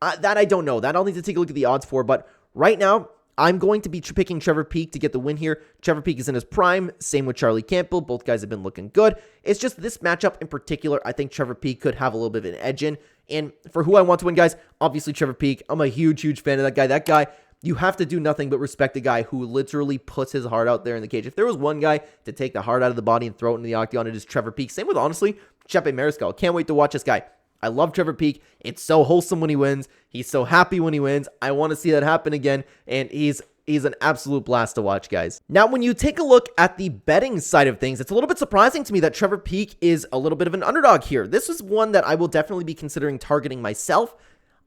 That I don't know. That I'll need to take a look at the odds for. But right now, I'm going to be picking Trevor Peek to get the win here. Trevor Peek is in his prime. Same with Charlie Campbell. Both guys have been looking good. It's just this matchup in particular, I think Trevor Peek could have a little bit of an edge in. And for who I want to win, guys, obviously Trevor Peek. I'm a huge, huge fan of that guy. That guy, you have to do nothing but respect a guy who literally puts his heart out there in the cage. If there was one guy to take the heart out of the body and throw it in the octagon, it is Trevor Peek. Same with, honestly, Chepe Mariscal. Can't wait to watch this guy. I love Trevor Peek. It's so wholesome when he wins. He's so happy when he wins. I want to see that happen again, and he's an absolute blast to watch, guys. Now, when you take a look at the betting side of things, it's a little bit surprising to me that Trevor Peek is a little bit of an underdog here. This is one that I will definitely be considering targeting myself.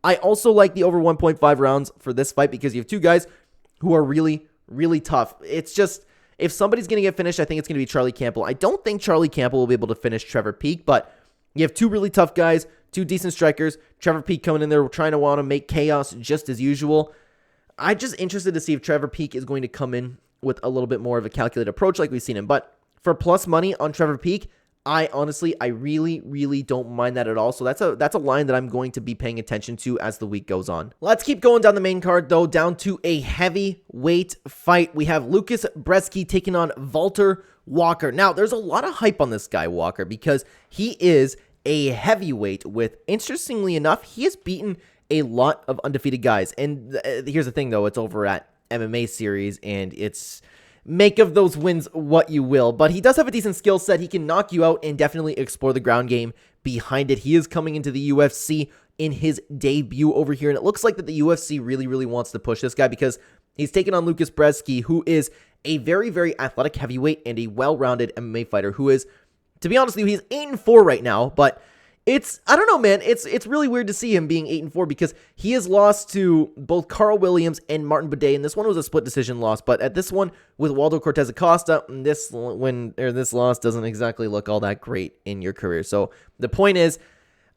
I also like the over 1.5 rounds for this fight because you have 2 guys who are really, really tough. It's just, if somebody's going to get finished, I think it's going to be Charlie Campbell. I don't think Charlie Campbell will be able to finish Trevor Peek, but you have 2 really tough guys, 2 decent strikers. Trevor Peek coming in there trying to want to make chaos just as usual. I'm just interested to see if Trevor Peek is going to come in with a little bit more of a calculated approach like we've seen him. But for plus money on Trevor Peek, I really, really don't mind that at all. So that's a line that I'm going to be paying attention to as the week goes on. Let's keep going down the main card, though, down to a heavyweight fight. We have Lucas Brzeski taking on Walter Walker. Now, there's a lot of hype on this guy, Walker, because he is a heavyweight with, interestingly enough, he has beaten a lot of undefeated guys. And here's the thing, though, it's over at MMA series, and it's make of those wins what you will. But he does have a decent skill set. He can knock you out and definitely explore the ground game behind it. He is coming into the UFC in his debut over here, and it looks like that the UFC really, really wants to push this guy because he's taken on Lucas Brzeski, who is a very, very athletic heavyweight and a well-rounded MMA fighter who is, to be honest with you, he's 8-4 right now, but I don't know, man. It's really weird to see him being 8-4 because he has lost to both Carl Williams and Martin Buday, and this one was a split decision loss. But at this one with Waldo Cortez Acosta, this loss doesn't exactly look all that great in your career. So the point is,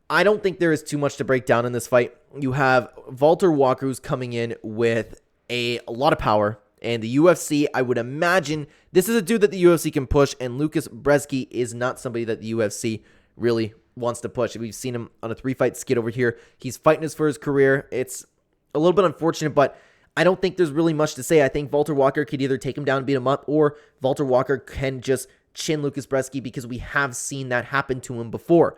I don't think there is too much to break down in this fight. You have Walter Walker who's coming in with a lot of power, and the UFC, I would imagine, this is a dude that the UFC can push, and Lucas Brzeski is not somebody that the UFC really wants to push. We've seen him on a 3-fight skid over here. He's fighting us for his career. It's a little bit unfortunate, but I don't think there's really much to say. I think Walter Walker could either take him down and beat him up, or Walter Walker can just chin Lucas Brzeski because we have seen that happen to him before.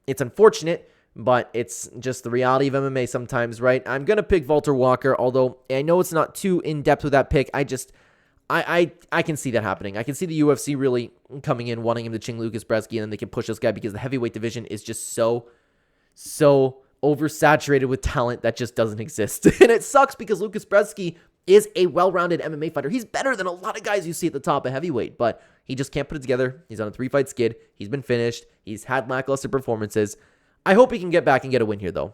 It's unfortunate, but it's just the reality of MMA sometimes, right? I'm going to pick Walter Walker, although I know it's not too in-depth with that pick. I can see that happening. I can see the UFC really coming in, wanting him to ching Lucas Brzeski, and then they can push this guy because the heavyweight division is just so oversaturated with talent that just doesn't exist. And it sucks because Lucas Brzeski is a well-rounded MMA fighter. He's better than a lot of guys you see at the top of heavyweight, but he just can't put it together. He's on a 3-fight skid. He's been finished. He's had lackluster performances. I hope he can get back and get a win here, though.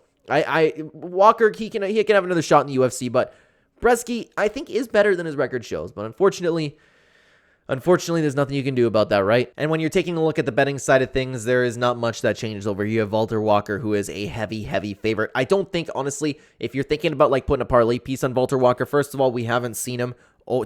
Walker, he can have another shot in the UFC, but Brzeski, I think, is better than his record shows. But unfortunately, there's nothing you can do about that, right? And when you're taking a look at the betting side of things, there is not much that changes over here. You have Walter Walker, who is a heavy favorite. I don't think, honestly, if you're thinking about like putting a parlay piece on Walter Walker, first of all, we haven't seen him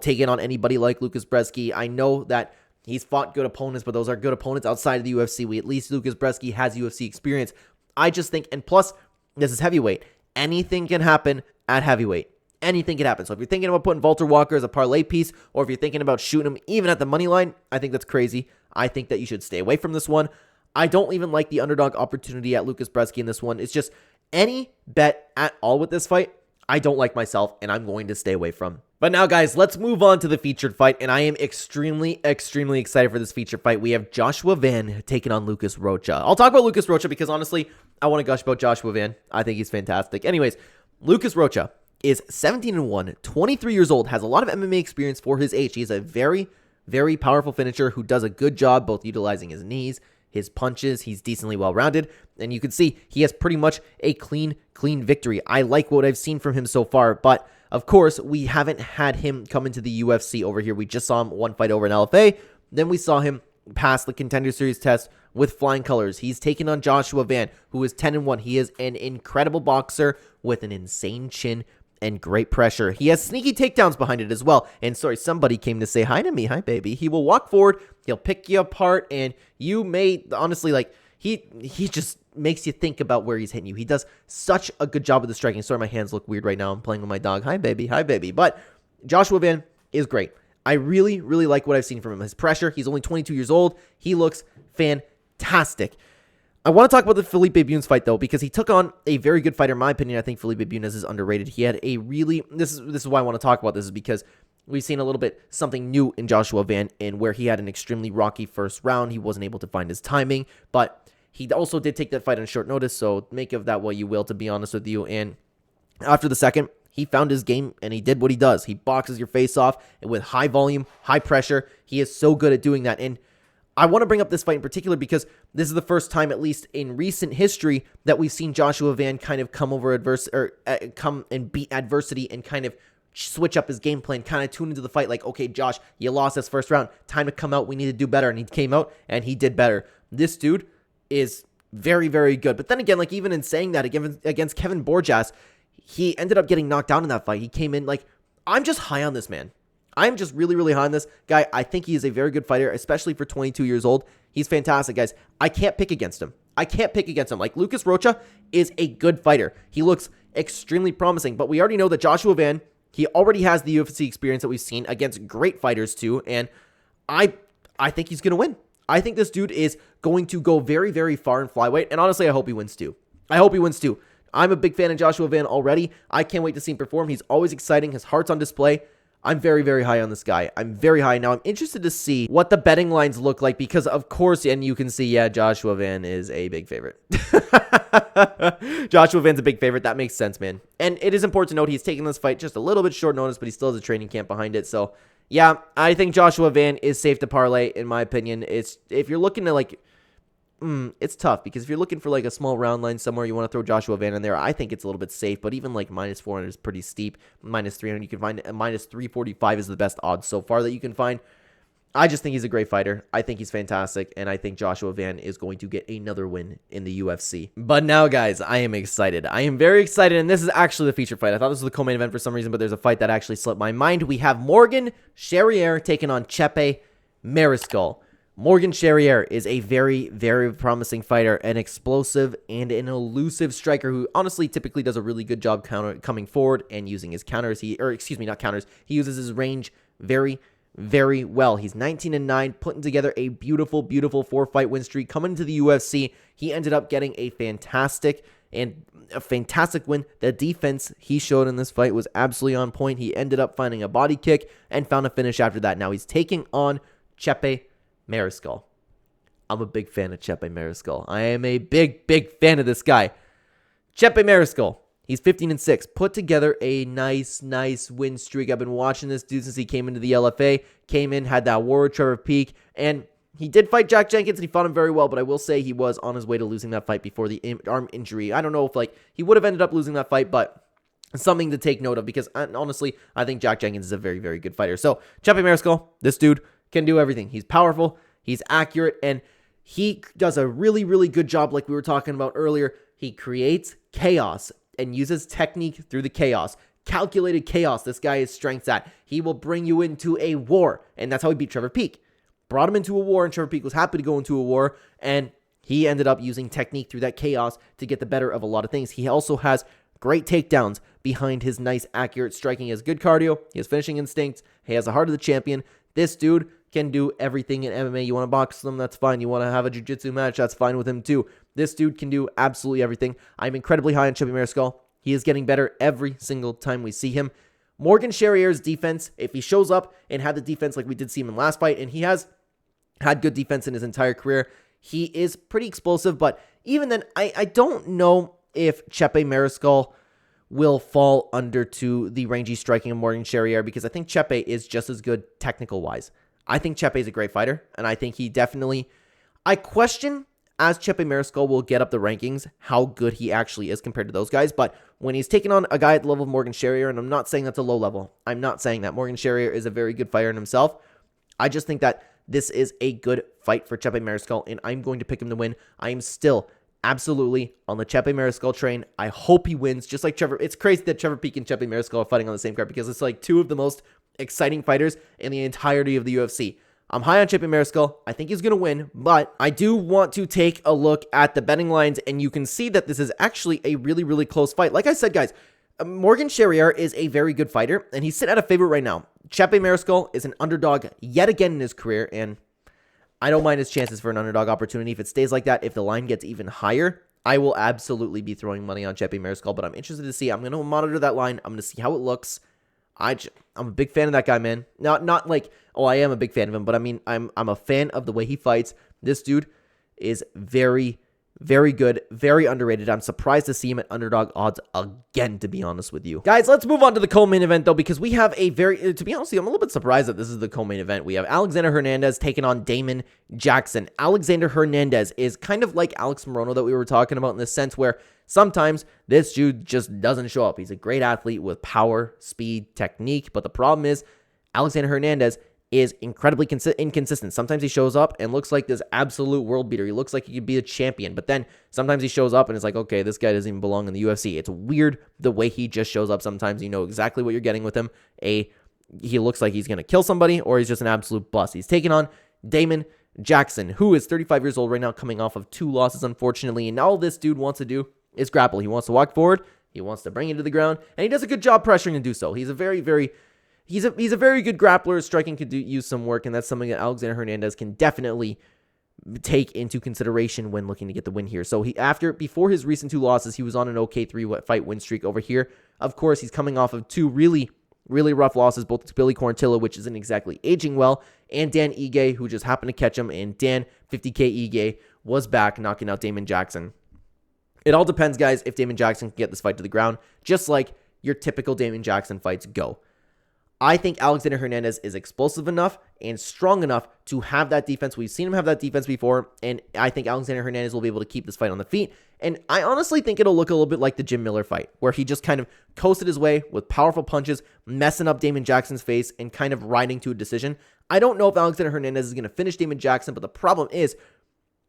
taking on anybody like Lucas Brzeski. I know that he's fought good opponents, but those are good opponents outside of the UFC. At least Lucas Brzeski has UFC experience. I just think, and plus, this is heavyweight. Anything can happen at heavyweight. Anything can happen. So if you're thinking about putting Walter Walker as a parlay piece, or if you're thinking about shooting him even at the money line, I think that's crazy. I think that you should stay away from this one. I don't even like the underdog opportunity at Lucas Brzeski in this one. It's just any bet at all with this fight, I don't like myself, and I'm going to stay away from. But now, guys, let's move on to the featured fight, and I am extremely excited for this featured fight. We have Joshua Van taking on Lucas Rocha. I'll talk about Lucas Rocha because, honestly, I want to gush about Joshua Van. I think he's fantastic. Anyways, Lucas Rocha is 17-1, 23 years old, has a lot of MMA experience for his age. He's a very powerful finisher who does a good job both utilizing his knees, his punches. He's decently well-rounded, and you can see he has pretty much a clean victory. I like what I've seen from him so far, but of course, we haven't had him come into the UFC over here. We just saw him one fight over in LFA, then we saw him pass the Contender Series test with flying colors. He's taken on Joshua Van, who is 10-1. He is an incredible boxer with an insane chin and great pressure. He has sneaky takedowns behind it as well. And sorry, somebody came to say hi to me. Hi, baby. He will walk forward. He'll pick you apart. And you may, honestly, like, he just makes you think about where he's hitting you. He does such a good job with the striking. Sorry, my hands look weird right now. I'm playing with my dog. Hi, baby. Hi, baby. But Joshua Van is great. I really like what I've seen from him. His pressure, he's only 22 years old. He looks fantastic. I want to talk about the Felipe Bunes fight, though, because he took on a very good fighter. In my opinion, I think Felipe Bunes is underrated. He had a really... This is why I want to talk about this, is because we've seen a little bit something new in Joshua Van, in where he had an extremely rocky first round. He wasn't able to find his timing, but he also did take that fight on short notice, so make of that what you will, to be honest with you. And after the second, he found his game, and he did what he does. He boxes your face off, and with high volume, high pressure. He is so good at doing that, and I want to bring up this fight in particular because this is the first time, at least in recent history, that we've seen Joshua Van kind of come and beat adversity and kind of switch up his game plan, kind of tune into the fight like, okay, Josh, you lost this first round. Time to come out. We need to do better. And he came out and he did better. This dude is very good. But then again, like, even in saying that against Kevin Borjas, he ended up getting knocked down in that fight. He came in like, I'm just high on this man. I'm just really high on this guy. I think he is a very good fighter, especially for 22 years old. He's fantastic, guys. I can't pick against him. Like, Lucas Rocha is a good fighter. He looks extremely promising, but we already know that Joshua Van, he already has the UFC experience that we've seen against great fighters too, and I think he's going to win. I think this dude is going to go very far in flyweight, and honestly, I hope he wins too. I'm a big fan of Joshua Van already. I can't wait to see him perform. He's always exciting. His heart's on display. I'm very high on this guy. I'm very high. Now, I'm interested to see what the betting lines look like because, of course, and you can see, yeah, Joshua Van is a big favorite. Joshua Van's a big favorite. That makes sense, man. And it is important to note he's taking this fight just a little bit short notice, but he still has a training camp behind it. So, yeah, I think Joshua Van is safe to parlay, in my opinion. If you're looking to, like... it's tough because if you're looking for like a small round line somewhere, you want to throw Joshua Van in there. I think it's a little bit safe, but even like minus 400 is pretty steep. Minus 300 you can find. Minus 345 is the best odds so far that you can find. I just think he's a great fighter. I think he's fantastic, and I think Joshua Van is going to get another win in the UFC. But now, guys, I am excited. I am very excited, and this is actually the feature fight. I thought this was the co-main event for some reason, but there's a fight that actually slipped my mind. We have Morgan Charrier taking on Chepe Mariscal. Morgan Charrier is a very promising fighter, an explosive and an elusive striker who honestly typically does a really good job coming forward and using his counters. He uses his range very very well. He's 19-9, putting together a beautiful, beautiful 4-fight win streak. Coming into the UFC, he ended up getting a fantastic win. The defense he showed in this fight was absolutely on point. He ended up finding a body kick and found a finish after that. Now he's taking on Chepe Mariscal. I'm a big fan of Chepe Mariscal. I am a big, big fan of this guy. Chepe Mariscal. He's 15-6. Put together a nice win streak. I've been watching this dude since he came into the LFA. Came in, had that war with Trevor Peak, and he did fight Jack Jenkins, and he fought him very well, but I will say he was on his way to losing that fight before the arm injury. I don't know if he would have ended up losing that fight, but something to take note of, because honestly, I think Jack Jenkins is a very, very good fighter. So, Chepe Mariscal, this dude can do everything. He's powerful, he's accurate, and he does a really, really good job like we were talking about earlier. He creates chaos and uses technique through the chaos. Calculated chaos, this guy is strengths at. He will bring you into a war, and that's how he beat Trevor Peak. Brought him into a war, and Trevor Peak was happy to go into a war, and he ended up using technique through that chaos to get the better of a lot of things. He also has great takedowns behind his nice, accurate striking. He has good cardio, he has finishing instincts, he has the heart of the champion. This dude can do everything in MMA. You want to box them, that's fine. You want to have a jiu-jitsu match, that's fine with him too. This dude can do absolutely everything. I'm incredibly high on Chepe Mariscal. He is getting better every single time we see him. Morgan Charrier's defense, if he shows up and had the defense like we did see him in last fight, and he has had good defense in his entire career, he is pretty explosive, but even then, I don't know if Chepe Mariscal will fall under to the rangy striking of Morgan Charrier, because I think Chepe is just as good technical-wise. I think Chepe is a great fighter, and I think he definitely... I question, as Chepe Mariscal will get up the rankings, how good he actually is compared to those guys, but when he's taking on a guy at the level of Morgan Charrier, and I'm not saying that's a low level, I'm not saying that. Morgan Charrier is a very good fighter in himself. I just think that this is a good fight for Chepe Mariscal, and I'm going to pick him to win. I am still absolutely on the Chepe Mariscal train. I hope he wins, just like Trevor. It's crazy that Trevor Peak and Chepe Mariscal are fighting on the same card, because it's like two of the most exciting fighters in the entirety of the UFC. I'm high on Chepe Mariscal. I think he's going to win, but I do want to take a look at the betting lines, and you can see that this is actually a really, really close fight. Like I said, guys, Morgan Charrier is a very good fighter, and he's sitting at a favorite right now. Chepe Mariscal is an underdog yet again in his career, and I don't mind his chances for an underdog opportunity. If it stays like that, if the line gets even higher, I will absolutely be throwing money on Chepe Mariscal, but I'm interested to see. I'm going to monitor that line. I'm going to see how it looks. I'm a big fan of that guy, man. Not like, oh, I am a big fan of him, but I mean, I'm a fan of the way he fights. This dude is very, very good, very underrated. I'm surprised to see him at underdog odds again, to be honest with you. Guys, let's move on to the co-main event, though, because we have a very, to be honest with you, I'm a little bit surprised that this is the co-main event. We have Alexander Hernandez taking on Damon Jackson. Alexander Hernandez is kind of like Alex Morono that we were talking about, in the sense where sometimes this dude just doesn't show up. He's a great athlete with power, speed, technique, but the problem is Alexander Hernandez is incredibly inconsistent. Sometimes he shows up and looks like this absolute world beater. He looks like he could be a champion, but then sometimes he shows up and it's like, okay, this guy doesn't even belong in the UFC. It's weird the way he just shows up. Sometimes you know exactly what you're getting with him. He looks like he's going to kill somebody, or he's just an absolute bust. He's taking on Damon Jackson, who is 35 years old right now, coming off of 2 losses, unfortunately, and all this dude wants to do is grapple. He wants to walk forward, he wants to bring it to the ground, and he does a good job pressuring to do so. He's a very, very He's a very good grappler. Striking could use some work, and that's something that Alexander Hernandez can definitely take into consideration when looking to get the win here. So before his recent 2 losses, he was on an okay 3-fight win streak over here. Of course, he's coming off of 2 really, really rough losses, both to Billy Quarantillo, which isn't exactly aging well, and Dan Ige, who just happened to catch him, and Dan 50K Ige was back, knocking out Damon Jackson. It all depends, guys, if Damon Jackson can get this fight to the ground, just like your typical Damon Jackson fights go. I think Alexander Hernandez is explosive enough and strong enough to have that defense. We've seen him have that defense before, and I think Alexander Hernandez will be able to keep this fight on the feet. And I honestly think it'll look a little bit like the Jim Miller fight, where he just kind of coasted his way with powerful punches, messing up Damon Jackson's face, and kind of riding to a decision. I don't know if Alexander Hernandez is going to finish Damon Jackson, but the problem is,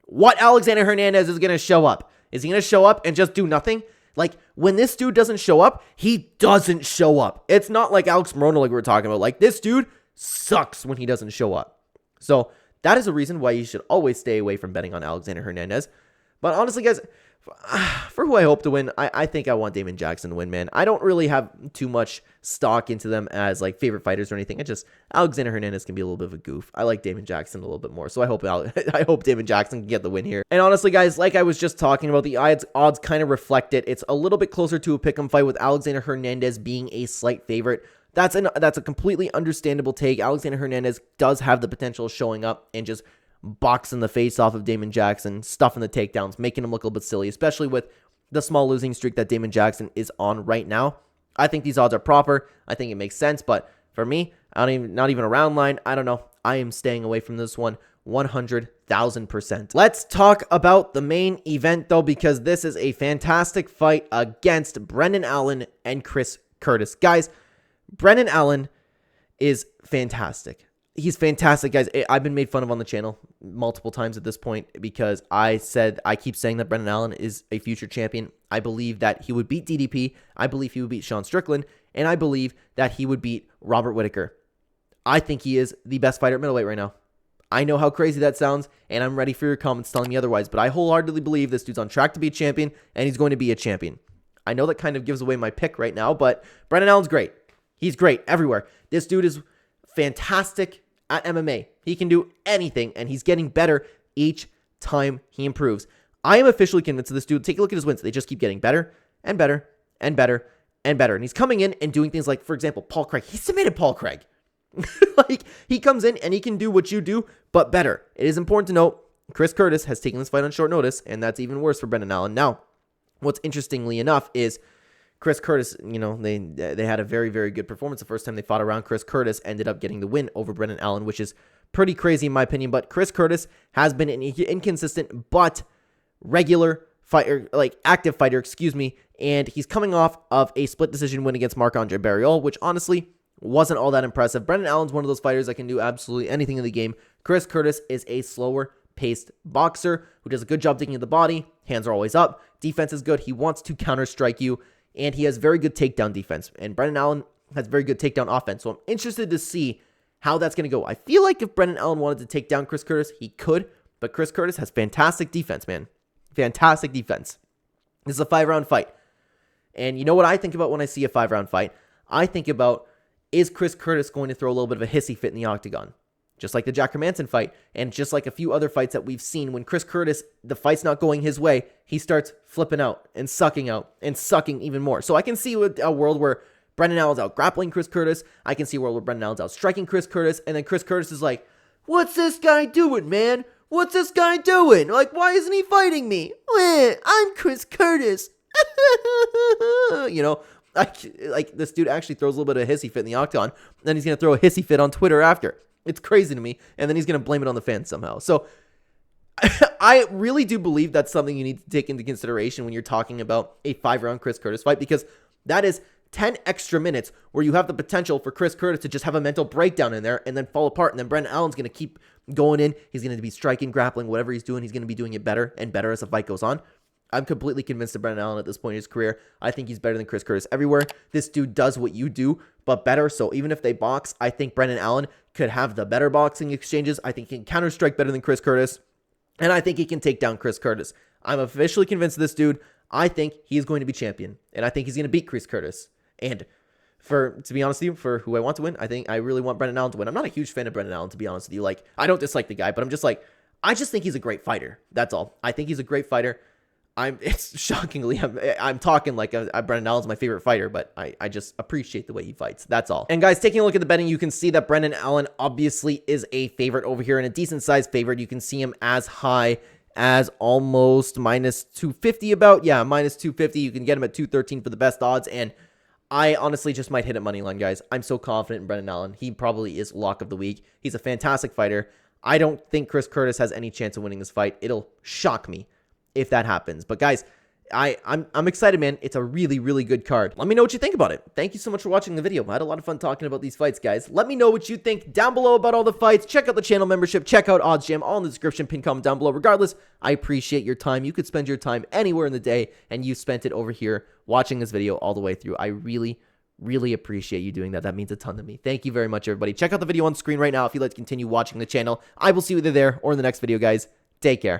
what Alexander Hernandez is going to show up? Is he going to show up and just do nothing? Like, when this dude doesn't show up, he doesn't show up. It's not like Alex Morono like we were talking about. Like, this dude sucks when he doesn't show up. So, that is a reason why you should always stay away from betting on Alexander Hernandez. But honestly, guys, For who I hope to win, I think I want Damon Jackson to win, man. I don't really have too much stock into them as like favorite fighters or anything. Alexander Hernandez can be a little bit of a goof. I like Damon Jackson a little bit more, so I hope Damon Jackson can get the win here. And honestly, guys, like I was just talking about, the odds kind of reflect it. It's a little bit closer to a pick'em fight with Alexander Hernandez being a slight favorite. That's a completely understandable take. Alexander Hernandez does have the potential of showing up and just boxing the face off of Damon Jackson, stuffing the takedowns, making him look a little bit silly, especially with the small losing streak that Damon Jackson is on right now. I think these odds are proper. I think it makes sense, but for me, not even a round line. I don't know. I am staying away from this one 100,000%. Let's talk about the main event, though, because this is a fantastic fight against Brendan Allen and Chris Curtis. Guys, Brendan Allen is fantastic. He's fantastic, guys. I've been made fun of on the channel multiple times at this point because I keep saying that Brendan Allen is a future champion. I believe that he would beat DDP. I believe he would beat Sean Strickland. And I believe that he would beat Robert Whittaker. I think he is the best fighter at middleweight right now. I know how crazy that sounds, and I'm ready for your comments telling me otherwise, but I wholeheartedly believe this dude's on track to be a champion, and he's going to be a champion. I know that kind of gives away my pick right now, but Brendan Allen's great. He's great everywhere. This dude is fantastic at MMA. He can do anything, and he's getting better each time he improves. I am officially convinced of this dude. Take a look at his wins. They just keep getting better and better and better and better. And he's coming in and doing things like, for example, Paul Craig. He submitted Paul Craig. Like, he comes in and he can do what you do, but better. It is important to note, Chris Curtis has taken this fight on short notice, and that's even worse for Brendan Allen. Now, what's interestingly enough is Chris Curtis, they had a very, very good performance the first time they fought around. Chris Curtis ended up getting the win over Brendan Allen, which is pretty crazy in my opinion. But Chris Curtis has been an inconsistent but regular fighter, like active fighter, and he's coming off of a split decision win against Marc-Andre Barriol, which honestly wasn't all that impressive. Brendan Allen's one of those fighters that can do absolutely anything in the game. Chris Curtis is a slower paced boxer who does a good job taking to the body. Hands are always up. Defense is good. He wants to counter strike you. And he has very good takedown defense. And Brendan Allen has very good takedown offense. So I'm interested to see how that's going to go. I feel like if Brendan Allen wanted to take down Chris Curtis, he could. But Chris Curtis has fantastic defense, man. Fantastic defense. This is a 5-round fight. And you know what I think about when I see a 5-round fight? I think about, is Chris Curtis going to throw a little bit of a hissy fit in the octagon? Just like the Jack Hermanson fight, and just like a few other fights that we've seen, when Chris Curtis, the fight's not going his way, he starts flipping out and sucking even more. So I can see a world where Brendan Allen's out grappling Chris Curtis. I can see a world where Brendan Allen's out striking Chris Curtis, and then Chris Curtis is like, what's this guy doing, man? What's this guy doing? Like, why isn't he fighting me? I'm Chris Curtis. Like this dude actually throws a little bit of a hissy fit in the octagon, and then he's going to throw a hissy fit on Twitter after. It's crazy to me. And then he's going to blame it on the fans somehow. So I really do believe that's something you need to take into consideration when you're talking about a 5-round Chris Curtis fight, because that is 10 extra minutes where you have the potential for Chris Curtis to just have a mental breakdown in there and then fall apart. And then Brendan Allen's going to keep going in. He's going to be striking, grappling, whatever he's doing. He's going to be doing it better and better as the fight goes on. I'm completely convinced of Brendan Allen at this point in his career. I think he's better than Chris Curtis everywhere. This dude does what you do, but better. So even if they box, I think Brendan Allen could have the better boxing exchanges. I think he can counter-strike better than Chris Curtis, and I think he can take down Chris Curtis. I'm officially convinced of this dude. I think he's going to be champion, and I think he's going to beat Chris Curtis. And to be honest with you, for who I want to win, I really want Brendan Allen to win. I'm not a huge fan of Brendan Allen, to be honest with you. Like, I don't dislike the guy, but I just think he's a great fighter. That's all. I think he's a great fighter. It's shockingly, I'm talking like Brendan Allen's my favorite fighter, but I just appreciate the way he fights. That's all. And guys, taking a look at the betting, you can see that Brendan Allen obviously is a favorite over here, and a decent sized favorite. You can see him as high as almost minus 250 about. Yeah, minus 250. You can get him at 213 for the best odds, and I honestly just might hit at money line, guys. I'm so confident in Brendan Allen. He probably is lock of the week. He's a fantastic fighter. I don't think Chris Curtis has any chance of winning this fight. It'll shock me if that happens. But guys, I'm excited, man. It's a really, really good card. Let me know what you think about it. Thank you so much for watching the video. I had a lot of fun talking about these fights, guys. Let me know what you think down below about all the fights. Check out the channel membership. Check out OddsJam. All in the description. Pin comment down below. Regardless, I appreciate your time. You could spend your time anywhere in the day, and you spent it over here watching this video all the way through. I really appreciate you doing that. That means a ton to me. Thank you very much, everybody. Check out the video on screen right now if you'd like to continue watching the channel. I will see you either there or in the next video, guys. Take care.